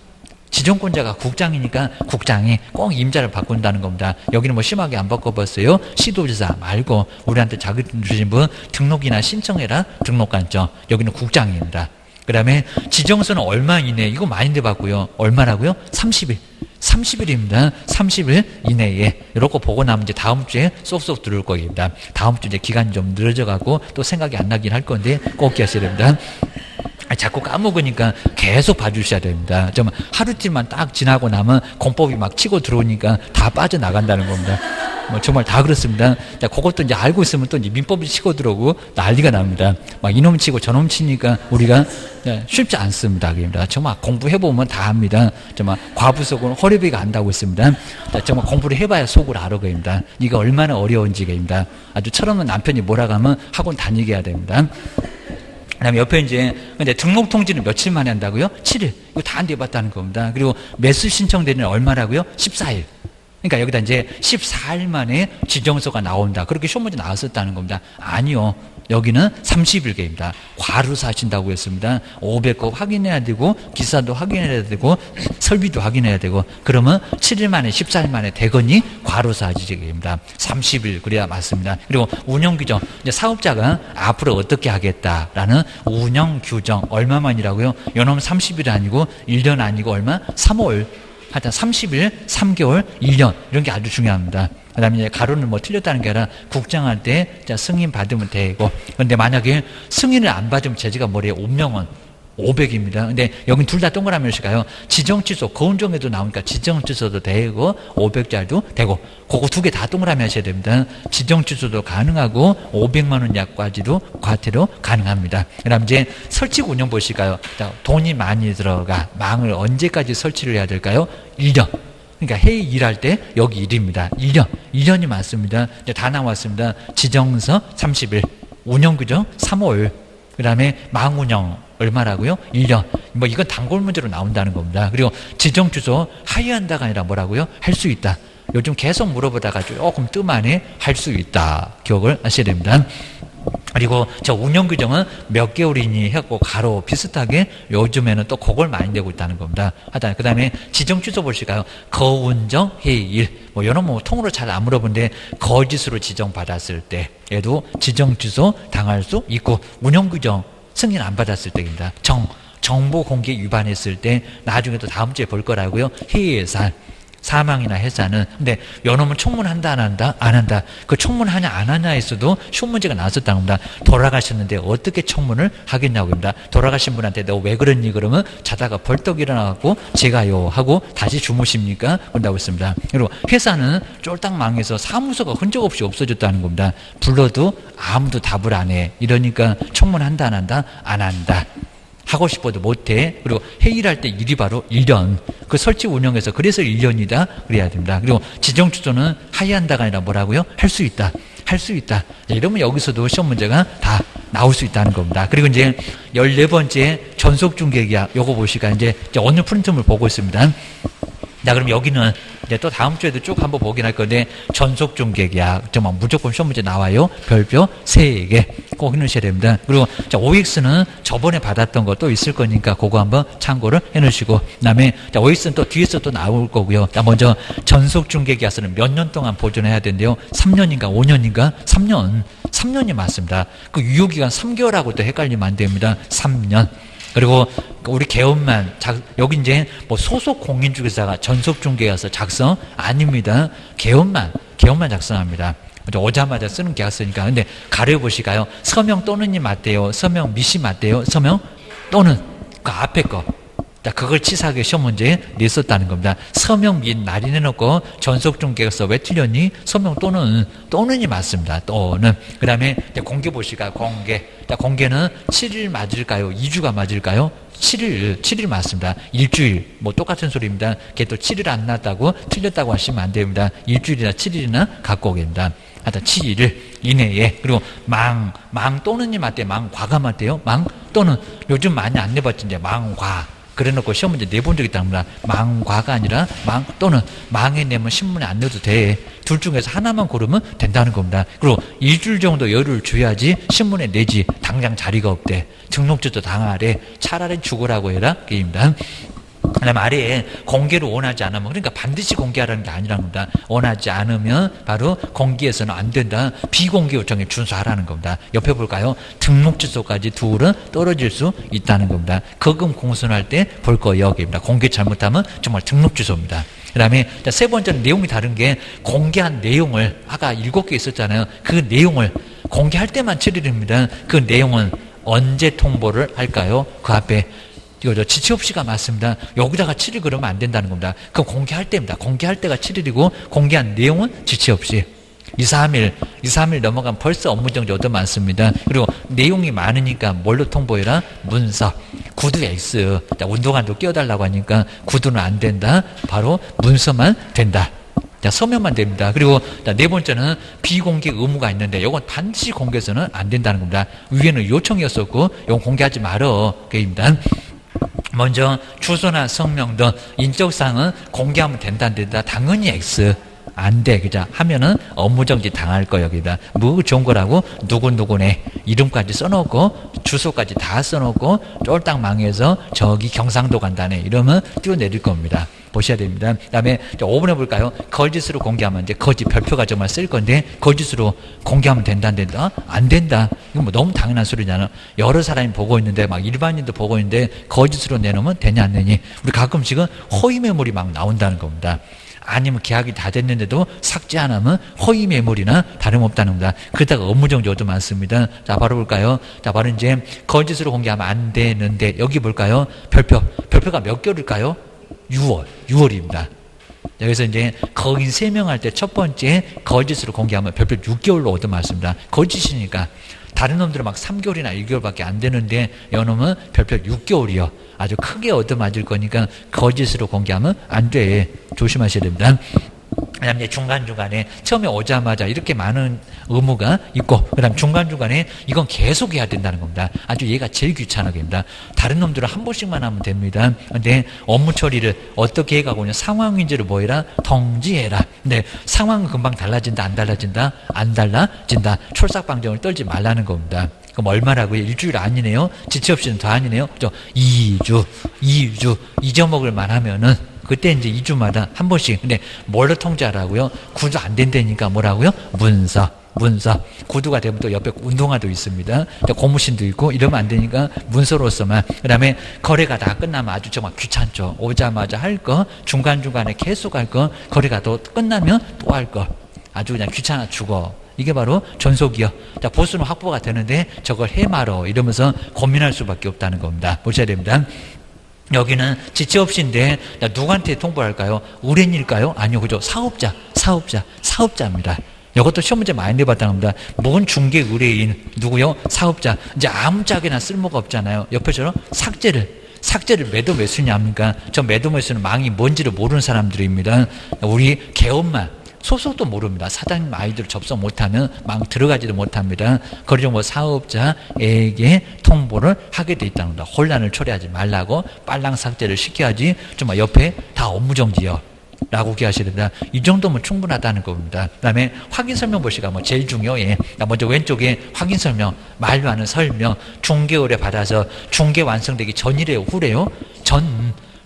지정권자가 국장이니까 국장이 꼭 임자를 바꾼다는 겁니다. 여기는 뭐 심하게 안 바꿔봤어요. 시도지사 말고 우리한테 자격 주신 분 등록이나 신청해라. 등록관청. 여기는 국장입니다. 그 다음에 지정서는 얼마 이내, 이거 많이 내봤고요. 얼마라고요? 30일. 30일입니다. 30일 이내에. 이렇게 보고 나면 이제 다음 주에 쏙쏙 들어올 거입니다. 다음 주 이제 기간이 좀 늘어져가고 또 생각이 안 나긴 할 건데 꼭 기하셔야 됩니다. 자꾸 까먹으니까 계속 봐주셔야 됩니다. 좀 하루쯤만 딱 지나고 나면 공법이 막 치고 들어오니까 다 빠져나간다는 겁니다. 뭐 정말 다 그렇습니다. 자, 그것도 이제 알고 있으면 또 이제 민법이 치고 들어오고 난리가 납니다. 막 이놈 치고 저놈 치니까 우리가 쉽지 않습니다. 그럽니다. 정말 공부해보면 다 합니다. 정말 과부속은 허리비가 안다고 있습니다. 자, 정말 공부를 해봐야 속을 알아 그럽니다. 이거 얼마나 어려운지 그럽니다. 아주 철없는 남편이 뭐라고 하면 학원 다니게 해야 됩니다. 그 다음에 옆에 이제, 근데 등록 통지는 며칠 만에 한다고요? 7일. 이거 다 안 돼봤다는 겁니다. 그리고 매수 신청되는 얼마라고요? 14일. 그러니까 여기다 이제 14일 만에 지정서가 나온다. 그렇게 시험 문제 나왔었다는 겁니다. 아니요. 여기는 30일계입니다. 과로사 하신다고 했습니다. 500거 확인해야 되고, 기사도 확인해야 되고, 설비도 확인해야 되고, 그러면 7일 만에, 14일 만에 되거니 과로사 하시게입니다. 30일, 그래야 맞습니다. 그리고 운영규정. 이제 사업자가 앞으로 어떻게 하겠다라는 운영규정. 얼마만이라고요? 요놈 30일 아니고, 1년 아니고 얼마? 3월. 하여튼 30일, 3개월, 1년 이런 게 아주 중요합니다. 그 다음에 이제 가로는 뭐 틀렸다는 게 아니라 국장할 때 승인 받으면 되고 그런데 만약에 승인을 안 받으면 제재가 뭐래요? 운명은 500입니다. 근데 여긴 둘 다 동그라미 일까요? 지정 취소, 거운정에도 나오니까 지정 취소도 되고 500짜리도 되고 그거 두 개 다 동그라미 하셔야 됩니다. 지정 취소도 가능하고 500만 원 약까지도 과태료 가능합니다. 그다음 이제 설치 운영 보실까요? 자, 돈이 많이 들어가 망을 언제까지 설치를 해야 될까요? 1년. 그러니까 회의 일할 때 여기 1입니다. 1년이 맞습니다. 이제 다 나왔습니다. 지정서 30일, 운영규정 3월, 그 다음에 망운영 얼마라고요? 1년. 뭐 이건 단골 문제로 나온다는 겁니다. 그리고 지정 주소 하회한다가 아니라 뭐라고요? 할 수 있다. 요즘 계속 물어보다가 조금 뜸안에 할 수 있다. 기억을 하셔야 됩니다. 그리고 저 운영 규정은 몇 개월이니 해갖고 가로 비슷하게 요즘에는 또 그걸 많이 내고 있다는 겁니다. 하다. 그 다음에 지정 취소 보실까요? 거운정 해일. 뭐 이런 뭐 통으로 잘 안 물어보는데 거짓으로 지정받았을 때 얘도 지정 취소 당할 수 있고 운영 규정 승인 안 받았을 때입니다. 정보 공개 위반했을 때 나중에 또 다음 주에 볼 거라고요. 해외예산. 사망이나 해산은. 근데 요놈은 청문한다 안 한다? 안 한다. 그 청문하냐 안 하냐에서도 시험 문제가 나왔었다는 겁니다. 돌아가셨는데 어떻게 청문을 하겠냐고 합니다. 돌아가신 분한테 너 왜 그랬니? 그러면 자다가 벌떡 일어나갖고 제가요 하고 다시 주무십니까? 그런다고 했습니다. 그리고 회사는 쫄딱 망해서 사무소가 흔적 없이 없어졌다는 겁니다. 불러도 아무도 답을 안 해. 이러니까 청문한다 안 한다? 안 한다. 하고 싶어도 못해. 그리고 회의를 할 때 일이 바로 1년. 그 설치 운영에서 그래서 1년이다. 그래야 됩니다. 그리고 지정 취소는 하야한다가 아니라 뭐라고요? 할 수 있다. 할 수 있다. 이러면 여기서도 시험 문제가 다 나올 수 있다는 겁니다. 그리고 이제 14번째 전속 중개 계약 요거 보시니까 이제 어느 프린트물 보고 있습니다. 자, 그럼 여기는 이제 또 다음 주에도 쭉 한번 보긴 할 건데 전속 중개 계약 정말 무조건 시험 문제 나와요. 별표 3개 꼭 해놓으셔야 됩니다. 그리고 자, OX는 저번에 받았던 것도 있을 거니까 그거 한번 참고를 해놓으시고 그다음에 자, OX는 또 뒤에서 또 나올 거고요. 자, 먼저 전속 중개 계약서는 몇 년 동안 보존해야 된대요. 3년인가 5년인가 3년이 맞습니다. 그 유효기간 3개월하고 또 헷갈리면 안 됩니다. 3년. 그리고 우리 개업만 여기 이제 뭐 소속 공인중개사가 전속중개사서 작성 아닙니다. 개업만 작성합니다. 오자마자 쓰는 계약서니까. 근데 가려보실까요? 서명 또는이 맞대요. 서명 미시 맞대요. 서명 또는 그 앞에 거. 그걸 치사하게 시험 문제에 냈었다는 겁니다. 서명 및 날이 내놓고 전속중개사서 왜 틀렸니? 서명 또는이 맞습니다. 또는. 그 다음에 공개 보실까요? 공개는 7일 맞을까요? 2주가 맞을까요? 7일 맞습니다. 일주일 뭐 똑같은 소리입니다. 걔 또 7일 안 났다고 틀렸다고 하시면 안 됩니다. 일주일이나 7일이나 갖고 오겠습니다. 하여튼 7일 이내에. 그리고 망 또는이 맞대요. 망과가 맞대요. 망 또는 요즘 많이 안 내봤던데 망과 그래놓고 시험 문제 내본 적이 있다는 겁니다. 망과가 아니라 망 또는 망에 내면 신문에 안 내도 돼. 둘 중에서 하나만 고르면 된다는 겁니다. 그리고 일주일 정도 여유를 줘야지 신문에 내지. 당장 자리가 없대. 등록제도 당하래. 차라리 죽으라고 해라. 그입니다. 그다음에 아래에 공개를 원하지 않으면 그러니까 반드시 공개하라는 게 아니라는 겁니다. 원하지 않으면 바로 공개해서는 안 된다. 비공개 요청에 준수하라는 겁니다. 옆에 볼까요? 등록 취소까지 둘은 떨어질 수 있다는 겁니다. 거금 공선할 때 볼 거예요. 여기입니다. 공개 잘못하면 정말 등록 취소입니다. 그 다음에 세 번째는 내용이 다른 게 공개한 내용을 아까 7개 있었잖아요. 그 내용을 공개할 때만 7일입니다. 그 내용은 언제 통보를 할까요? 그 앞에 이거 지체 없이가 맞습니다. 여기다가 7일 그러면 안 된다는 겁니다. 그럼 공개할 때입니다. 공개할 때가 7일이고 공개한 내용은 지체 없이 2, 3일 넘어가면 벌써 업무정지 얻어 많습니다. 그리고 내용이 많으니까 뭘로 통보해라? 문서, 구두 X. 자, 운동화도 끼워달라고 하니까 구두는 안 된다. 바로 문서만 된다. 자, 서면만 됩니다. 그리고 자, 네 번째는 비공개 의무가 있는데 이건 반드시 공개해서는 안 된다는 겁니다. 위에는 요청이었었고 이건 공개하지 말어. 그입니다. 먼저 주소나 성명 등 인적사항은 공개하면 된다 안 된다? 당연히 X. 안 돼. 그죠? 하면은 업무정지 당할 거예요. 여기다. 뭐 좋은 거라고 누구네 이름까지 써놓고 주소까지 다 써놓고 쫄딱 망해서 저기 경상도 간다네. 이러면 뛰어내릴 겁니다. 보셔야 됩니다. 그 다음에 5번 해볼까요? 거짓으로 공개하면 이제 거짓 별표가 정말 쓸 건데 거짓으로 공개하면 된다 안 된다? 안 된다. 이건 뭐 너무 당연한 소리잖아. 여러 사람이 보고 있는데 막 일반인도 보고 있는데 거짓으로 내놓으면 되냐 안 되니? 우리 가끔씩은 허위 매물이 막 나온다는 겁니다. 아니면 계약이 다 됐는데도 삭제 안 하면 허위 매물이나 다름없다는 겁니다. 그러다가 업무정지 얻어 많습니다. 자, 바로 볼까요? 자, 바로 이제 거짓으로 공개하면 안 되는데 여기 볼까요? 별표가 몇 개월일까요? 6월입니다. 여기서 이제 거긴 세명할 때 첫 번째 거짓으로 공개하면 별표 6개월로 얻어 맞습니다. 거짓이니까 다른 놈들은 막 3개월이나 1개월밖에 안 되는데 이놈은 별표 6개월이요. 아주 크게 얻어 맞을 거니까 거짓으로 공개하면 안 돼. 조심하셔야 됩니다. 그다음 이제 중간중간에 처음에 오자마자 이렇게 많은 의무가 있고, 그다음 중간중간에 이건 계속 해야 된다는 겁니다. 아주 얘가 제일 귀찮게 합니다. 다른 놈들은 한 번씩만 하면 됩니다. 근데 업무 처리를 어떻게 해가고 상황 위주로 뭐 해라? 통지해라. 근데 상황은 금방 달라진다, 안 달라진다? 안 달라진다. 촐싹방정을 떨지 말라는 겁니다. 그럼 얼마라고요? 일주일 아니네요. 지체 없이는 더 아니네요. 그죠? 2주. 2저먹을만 하면은 그때 이제 2주마다 한 번씩. 근데 뭘로 통제하라고요? 구두 안 된다니까 뭐라고요? 문서. 구두가 되면 또 옆에 운동화도 있습니다. 고무신도 있고 이러면 안 되니까 문서로서만. 그 다음에 거래가 다 끝나면 아주 정말 귀찮죠. 오자마자 할 거, 중간중간에 계속 할 거, 거래가 또 끝나면 또 할 거. 아주 그냥 귀찮아 죽어. 이게 바로 전속이요. 자, 보수는 확보가 되는데 저걸 해 말어. 이러면서 고민할 수밖에 없다는 겁니다. 보셔야 됩니다. 여기는 지체 없이인데 누구한테 통보할까요? 의뢰인일까요? 아니요, 그죠? 사업자입니다. 이것도 시험 문제 많이 내봤다는 겁니다. 뭔 중개 의뢰인 누구요? 사업자. 이제 아무짝에나 쓸모가 없잖아요. 옆에서 삭제를 매도 매수냐 합니까? 저 매도 매수는 망이 뭔지를 모르는 사람들입니다. 우리 개업만 소속도 모릅니다. 사장님 아이들 접속 못하면 막 들어가지도 못합니다. 그러죠. 뭐 사업자에게 통보를 하게 돼 있다는 겁니다. 혼란을 초래하지 말라고 빨랑 삭제를 시켜야지. 좀 옆에 다 업무정지요 라고 기하셔야 됩니다. 이 정도면 충분하다는 겁니다. 그 다음에 확인 설명 보시가 뭐 제일 중요해. 먼저 왼쪽에 확인 설명, 만료하는 설명, 중개 의뢰 받아서 중개 완성되기 전이래요, 후래요?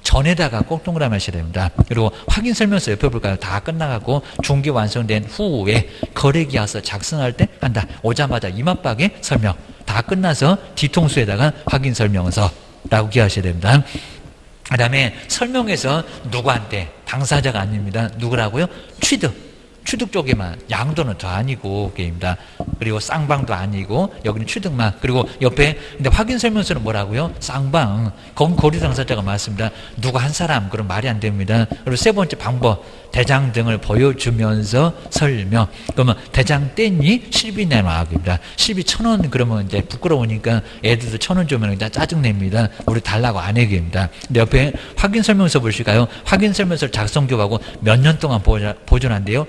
전에다가 꼭 동그라미 하셔야 됩니다. 그리고 확인 설명서 옆에 볼까요? 다 끝나가고 중개 완성된 후에 거래계약서 작성할 때 한다. 오자마자 이맛박에 설명. 다 끝나서 뒤통수에다가 확인 설명서라고 기하셔야 됩니다. 그 다음에 설명에서 누구한테? 당사자가 아닙니다. 누구라고요? 취득 쪽에만. 양도는 더 아니고 게임입니다. 그리고 쌍방도 아니고 여기는 취득만. 그리고 옆에 근데 확인 설명서는 뭐라고요? 쌍방. 거기 고리 당사자가 맞습니다. 누가 한 사람 그럼 말이 안 됩니다. 그리고 세 번째 방법, 대장 등을 보여주면서 설명. 그러면 대장 뗐니? 실비 내놔입니다. 실비 1,000원 그러면 이제 부끄러우니까 애들도 1,000원 주면 이제 짜증냅니다. 우리 달라고 안 해줍니다. 근데 옆에 확인 설명서 보실까요? 확인 설명서를 작성 교하고 몇 년 동안 보존한대요?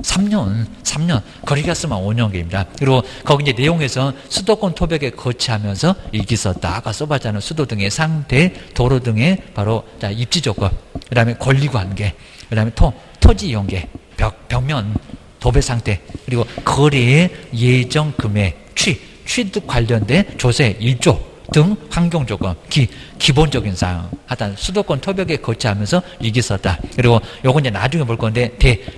3년. 거리가 쓰면 5년계입니다. 그리고 거기 이제 내용에서 수도권 토백에 거치하면서 일기 썼다. 아까 써봤잖아요. 수도 등의 상태, 도로 등의 바로 자 입지 조건, 그 다음에 권리관계, 그 다음에 토지 이용계, 벽면, 도배 상태, 그리고 거래의 예정 금액, 취득 관련된 조세 1조 등 환경 조건, 기본적인 사항 하여튼 수도권 토벽에 거치하면서 일기 썼다. 그리고 요건 이제 나중에 볼 건데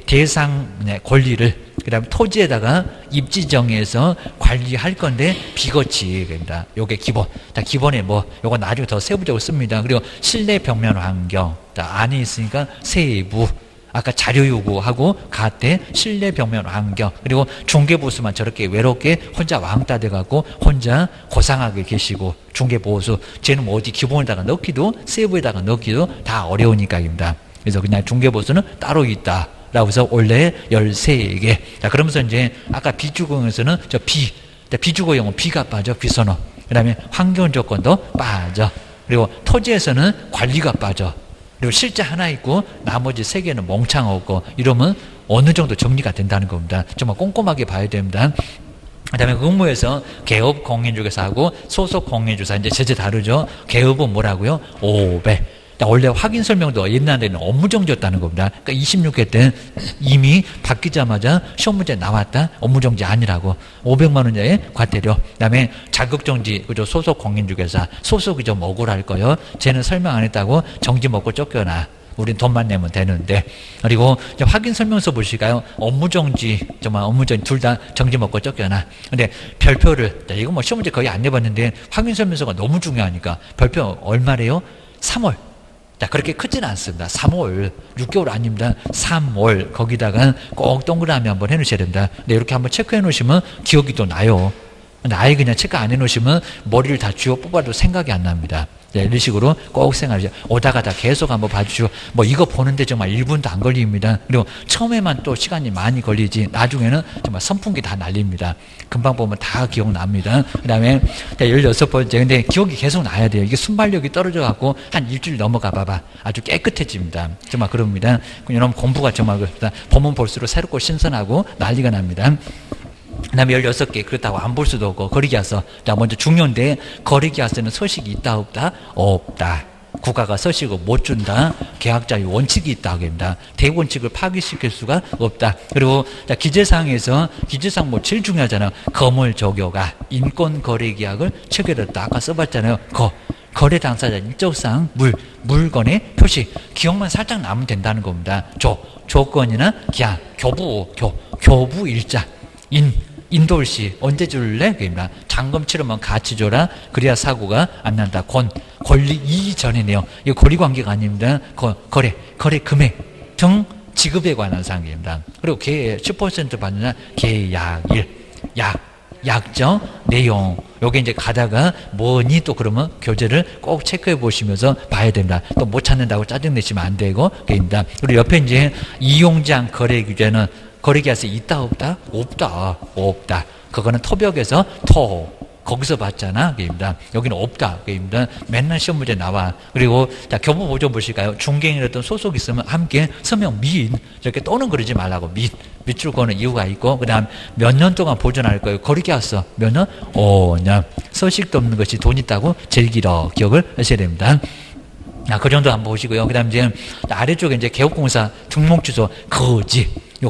대상 권리를 그다음에 토지에다가 입지 정해서 관리할 건데 비거치입니다. 요게 기본. 자, 기본에 뭐 요건 나중에 더 세부적으로 씁니다. 그리고 실내 벽면 환경. 자, 안에 있으니까 세부. 아까 자료 요구하고 가태 실내 벽면 환경. 그리고 중개보수만 저렇게 외롭게 혼자 왕따 돼갖고 혼자 고상하게 계시고 중개보수 쟤는 뭐 어디 기본에다가 넣기도 세부에다가 넣기도 다 어려우니까입니다. 그래서 그냥 중개보수는 따로 있다 라고 해서 원래 13개. 자, 그러면서 이제 아까 비주거용에서는 비주거용은 비가 빠져, 비선호. 그 다음에 환경 조건도 빠져. 그리고 토지에서는 관리가 빠져. 그리고 실제 하나 있고 나머지 3개는 멍청하고 이러면 어느 정도 정리가 된다는 겁니다. 정말 꼼꼼하게 봐야 됩니다. 그 다음에 의무에서 개업 공인중개사하고 소속 공인중개사 이제 제재 다르죠. 개업은 뭐라고요? 500. 원래 확인 설명도 옛날에는 업무정지였다는 겁니다. 그러니까 26회 때 이미 바뀌자마자 시험 문제 나왔다. 업무정지 아니라고. 500만 원짜리 과태료. 그다음에 자격정지, 그죠? 소속 공인중개사. 소속이 좀 억울할 거요. 쟤는 설명 안 했다고 정지 먹고 쫓겨나. 우린 돈만 내면 되는데. 그리고 확인 설명서 보실까요? 업무정지, 정말 업무정지 둘 다 정지 먹고 쫓겨나. 근데 별표를, 이거 뭐 시험 문제 거의 안 내봤는데 확인 설명서가 너무 중요하니까 별표 얼마래요? 3월. 자, 그렇게 크지는 않습니다. 3월, 6개월 아닙니다. 3월, 거기다가 꼭 동그라미 한번 해놓으셔야 됩니다. 근데 이렇게 한번 체크해 놓으시면 기억이 또 나요. 근데 아예 그냥 체크 안 해 놓으시면 머리를 다 쥐어 뽑아도 생각이 안 납니다. 네, 이런 식으로 꼭 생각하죠. 오다가다 계속 한번 봐주시고, 뭐 이거 보는데 정말 1분도 안 걸립니다. 그리고 처음에만 또 시간이 많이 걸리지, 나중에는 정말 선풍기 다 날립니다. 금방 보면 다 기억납니다. 그 다음에 16번째, 근데 기억이 계속 나야 돼요. 이게 순발력이 떨어져갖고 한 일주일 넘어가 봐봐. 아주 깨끗해집니다. 정말 그럽니다. 여러분 공부가 정말 그렇습니다. 보면 볼수록 새롭고 신선하고 난리가 납니다. 그 다음에 16개, 그렇다고 안 볼 수도 없고, 거리기하서. 자, 먼저 중요한데, 거리기하서는 서식이 있다, 없다? 없다. 국가가 서식을 못 준다. 계약자의 원칙이 있다 하겠습니다. 대원칙을 파기시킬 수가 없다. 그리고 자, 기재사항에서 기재사항 뭐 제일 중요하잖아요. 거물조교가 인권거래계약을 체결했다. 아까 써봤잖아요. 거래 당사자 일적사항 물건의 표시 기억만 살짝 나면 된다는 겁니다. 조건이나 계약 교부 일자 인도일시 언제 줄래? 그입니다. 잔금 치르면 같이 줘라. 그래야 사고가 안 난다. 권리 이전의 내용. 이거 권리관계가 아닙니다. 거래 금액 등 지급에 관한 사항입니다. 그리고 10% 받는 계약일 약정 내용. 요게 이제 가다가 뭐니 또 그러면 교재를 꼭 체크해 보시면서 봐야 됩니다. 또 못 찾는다고 짜증내시면 안 되고 그입니다. 그리고 옆에 이제 이용장 거래 규제는 거래계약서 있다 없다? 없다. 그거는 토벽에서 거기서 봤잖아. 그입니다. 여기는 없다. 그입니다. 맨날 시험 문제 나와. 그리고 자, 교부 보조 보실까요? 중개인이라든 소속 있으면 함께 서명 이렇게 또는 그러지 말라고 밑줄 거는 이유가 있고, 그다음 몇 년 동안 보존할 거예요. 거래계약서 몇 년? 5년. 서식도 없는 것이 돈 있다고 제일 길어. 기억을 하셔야 됩니다. 그 정도 한번 보시고요. 그 다음 이제 아래쪽에 이제 개업공사 등록주소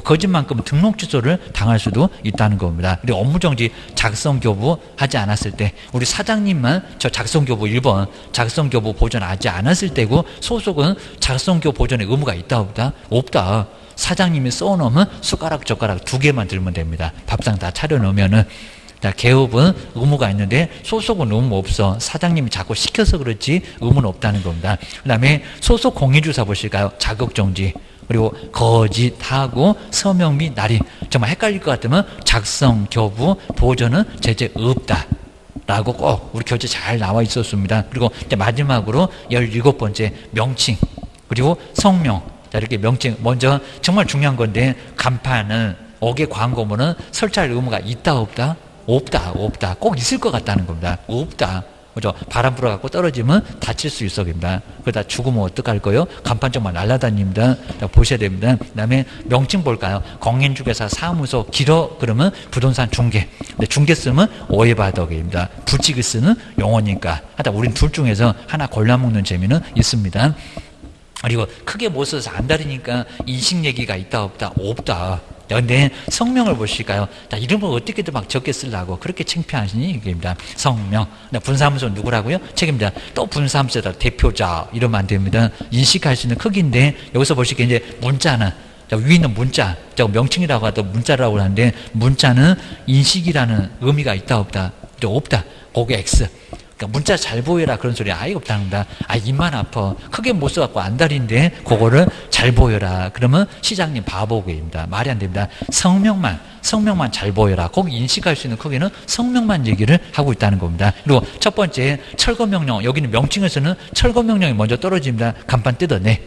거짓만큼 등록주소를 당할 수도 있다는 겁니다. 그리고 업무정지 작성교부 하지 않았을 때, 우리 사장님만 저 작성교부 1번 작성교부 보존하지 않았을 때고, 소속은 작성교부 보존의 의무가 있다 없다? 없다. 사장님이 써놓으면 숟가락 젓가락 2개만 들면 됩니다. 밥상 다 차려놓으면은. 자, 개업은 의무가 있는데 소속은 의무 없어. 사장님이 자꾸 시켜서 그렇지 의무는 없다는 겁니다. 그 다음에 소속 공인주사 보실까요? 자격정지. 그리고 거짓하고 서명 및 날인. 정말 헷갈릴 것 같으면 작성, 교부, 보존은 제재 없다 라고 꼭 우리 교재 잘 나와 있었습니다. 그리고 이제 마지막으로 17번째 명칭 그리고 성명. 자, 이렇게 명칭 먼저 정말 중요한 건데, 간판은 옥외 광고문은 설치할 의무가 있다 없다? 없다. 꼭 있을 것 같다는 겁니다. 없다. 그죠? 바람 불어갖고 떨어지면 다칠 수 있어. 그럽니다. 그러다 죽으면 어떡할 거요? 간판 정말 날아다닙니다. 보셔야 됩니다. 그 다음에 명칭 볼까요? 공인중개사 사무소 길어 그러면 부동산 중개. 근데 중개 쓰면 오해바덕입니다. 부직을 쓰는 용어니까. 하여튼 우린 둘 중에서 하나 골라먹는 재미는 있습니다. 그리고 크게 못 써서 안 다르니까 인식 얘기가 있다 없다? 없다. 근데 성명을 보실까요? 자, 이름을 어떻게든 막 적게 쓰려고 그렇게 창피하시니 이게입니다. 성명. 분사무소 누구라고요? 책임자. 또 분사무소다 대표자 이러면 안 됩니다. 인식할 수 있는 크기인데, 여기서 보실게 이제 문자는, 자, 위에 있는 문자, 저 명칭이라고 하도 문자라고 하는데, 문자는 인식이라는 의미가 있다 없다? 없다. 거기 X. 그러니까 문자 잘 보여라 그런 소리 아예 없답니다. 입만 아파. 크게 못 써갖고 안달인데 그거를 잘 보여라. 그러면 시장님 바보입니다. 말이 안 됩니다. 성명만 잘 보여라. 거기 인식할 수 있는 크기는 성명만 얘기를 하고 있다는 겁니다. 그리고 첫 번째 철거명령. 여기는 명칭에서는 철거명령이 먼저 떨어집니다. 간판 뜯어내.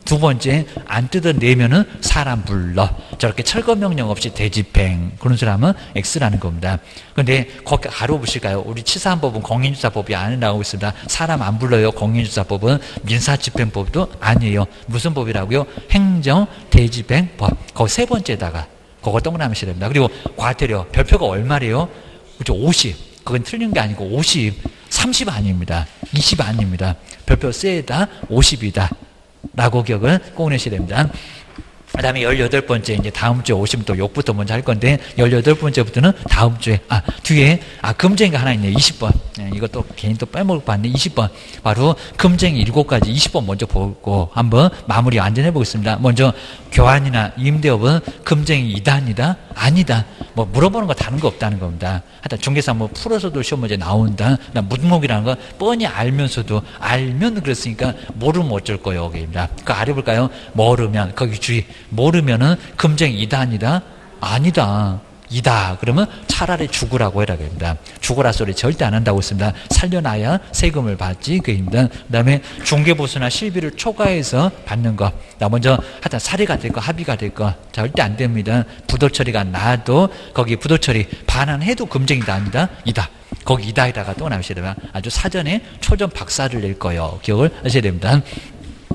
두 번째, 안 뜯어내면은 사람 불러. 저렇게 철거명령 없이 대집행. 그런 소리 하면 X라는 겁니다. 그런데 거기 가로 보실까요? 우리 치사한법은 공인주사법이 안에 나오고 있습니다. 사람 안 불러요. 공인주사법은 민사집행법도 아니에요. 무슨 법이라고요? 행정 대집행법. 거기 세 번째다가 그거 동그라미 씌야 됩니다. 그리고 과태료. 별표가 얼마래요? 그죠? 50. 그건 틀린 게 아니고 50. 30 아닙니다. 20 아닙니다. 별표 세다 50이다. 라고 기억을 꼭 내셔야 됩니다. 그 다음에 18번째, 이제 다음 주에 오시면 또 욕부터 먼저 할 건데, 18번째부터는 다음 주에, 뒤에, 금쟁이가 하나 있네요. 20번. 이것도 괜히 또 빼먹을 뻔했네. 20번. 바로 금쟁이 7가지 20번 먼저 보고 한번 마무리 완전 해보겠습니다. 먼저, 교환이나 임대업은 금쟁이 2단이다? 아니다. 뭐 물어보는 거 다른 거 없다는 겁니다. 하여튼 중개사 뭐 풀어서도 시험 문제 나온다. 무등록이라는 거 뻔히 알면서도, 알면 그랬으니까 모르면 어쩔 거예요. 여기입니다. 그 아래 볼까요? 모르면, 거기 주의. 모르면은 금쟁이 2단이다? 아니다. 이다. 그러면 차라리 죽으라고 해라. 그럽니다. 죽으라 소리 절대 안 한다고 했습니다. 살려놔야 세금을 받지. 그입니다. 그 다음에 중개보수나 실비를 초과해서 받는 거. 먼저 하여튼 사리가 될 거, 합의가 될 거. 절대 안 됩니다. 부도 처리가 나도 거기 부도 처리 반환해도 금쟁이다. 아니다. 이다. 거기 이다에다가 또 나오셔야 되면 아주 사전에 초전 박사를 낼 거예요. 기억을 하셔야 됩니다.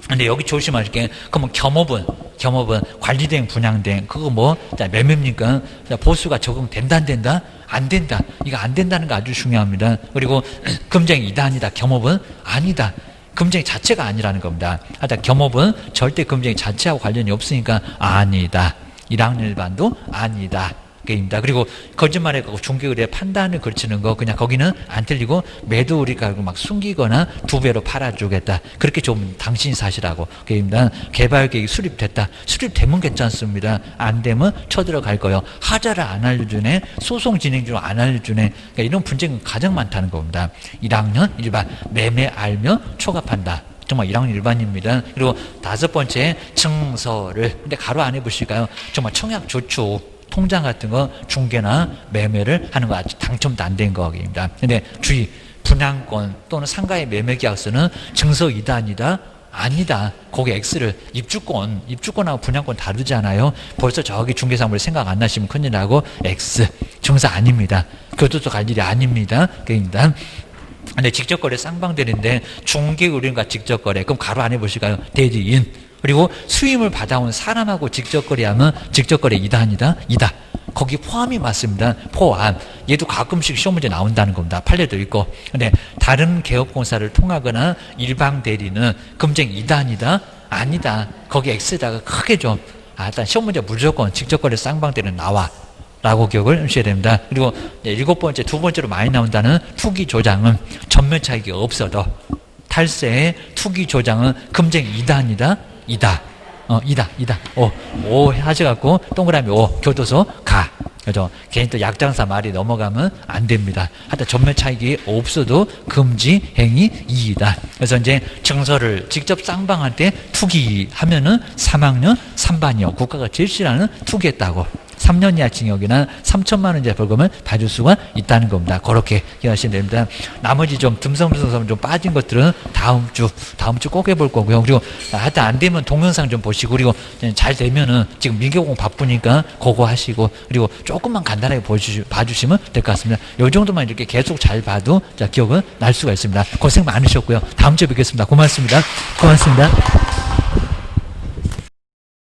근데 여기 조심하실 게, 그러면 겸업은 관리대행, 분양대행, 그거 뭐, 매매입니까? 보수가 적용된다, 안 된다? 안 된다. 이거 안 된다는 거 아주 중요합니다. 그리고 금쟁이 이다, 아니다. 겸업은 아니다. 금쟁이 자체가 아니라는 겁니다. 하여튼 겸업은 절대 금쟁이 자체하고 관련이 없으니까 아니다. 1학년 일반도 아니다. 입니다. 그리고 거짓말에 중개의뢰 판단을 걸치는 거 그냥 거기는 안 틀리고 매도 우리가 막 숨기거나 2배로 팔아주겠다. 그렇게 좀 당신이 사시라고. 입니다. 개발계획이 수립됐다. 수립되면 괜찮습니다. 안 되면 쳐들어갈 거예요. 하자를 안 알려주네. 소송 진행 중 안 알려주네. 그러니까 이런 분쟁은 가장 많다는 겁니다. 1학년 일반 매매 알면 초과한다. 정말 1학년 일반입니다. 그리고 5번째 증서를 근데 가로 안 해보실까요? 정말 청약 조축 통장 같은 거 중개나 매매를 하는 거 아직 당첨도 안 된 거입니다. 근데 주의, 분양권 또는 상가의 매매 계약서는 증서 2단이다? 아니다. 거기 X를 입주권하고 분양권 다르잖아요. 벌써 저기 중개사무소 생각 안 나시면 큰일 나고 X, 증서 아닙니다. 교도소 갈 일이 아닙니다. 그입니다. 근데 직접거래 쌍방대리인데 중개의뢰인과 직접거래, 그럼 가로 안 해보실까요? 대리인. 그리고 수임을 받아온 사람하고 직접거래하면 직접거래 이다, 아니다? 이다. 거기 포함이 맞습니다. 포함. 얘도 가끔씩 시험 문제 나온다는 겁니다. 판례도 있고. 근데 다른 개업공사를 통하거나 일방 대리는 금쟁 이다, 아니다? 아니다. 거기 X에다가 크게 좀, 일단 시험 문제 무조건 직접거래 쌍방대리는 나와. 라고 기억을 하셔야 됩니다. 그리고 7번째, 2번째로 많이 나온다는 투기 조장은 전면 차익이 없어도 탈세의 투기 조장은 금쟁 이다, 아니다? 이다. 이다. 오 하셔갖고 동그라미 오, 교도소 가. 그죠? 괜히 또 약장사 말이 넘어가면 안 됩니다. 하여튼 전면 차익이 없어도 금지 행위 이이다. 그래서 이제 증서를 직접 쌍방한테 투기하면은 3학년 3반이요. 국가가 제일 싫어하는 투기했다고. 3년 이하 징역이나 3천만 원짜리 벌금을 받을 수가 있다는 겁니다. 그렇게 기억하시면 됩니다. 나머지 좀 듬성듬성 좀 빠진 것들은 다음 주 꼭 해볼 거고요. 그리고 하여튼 안 되면 동영상 좀 보시고, 그리고 잘 되면은 지금 민계공 바쁘니까 그거 하시고, 그리고 조금만 간단하게 봐주시면 될 것 같습니다. 이 정도만 이렇게 계속 잘 봐도 기억은 날 수가 있습니다. 고생 많으셨고요. 다음 주에 뵙겠습니다. 고맙습니다.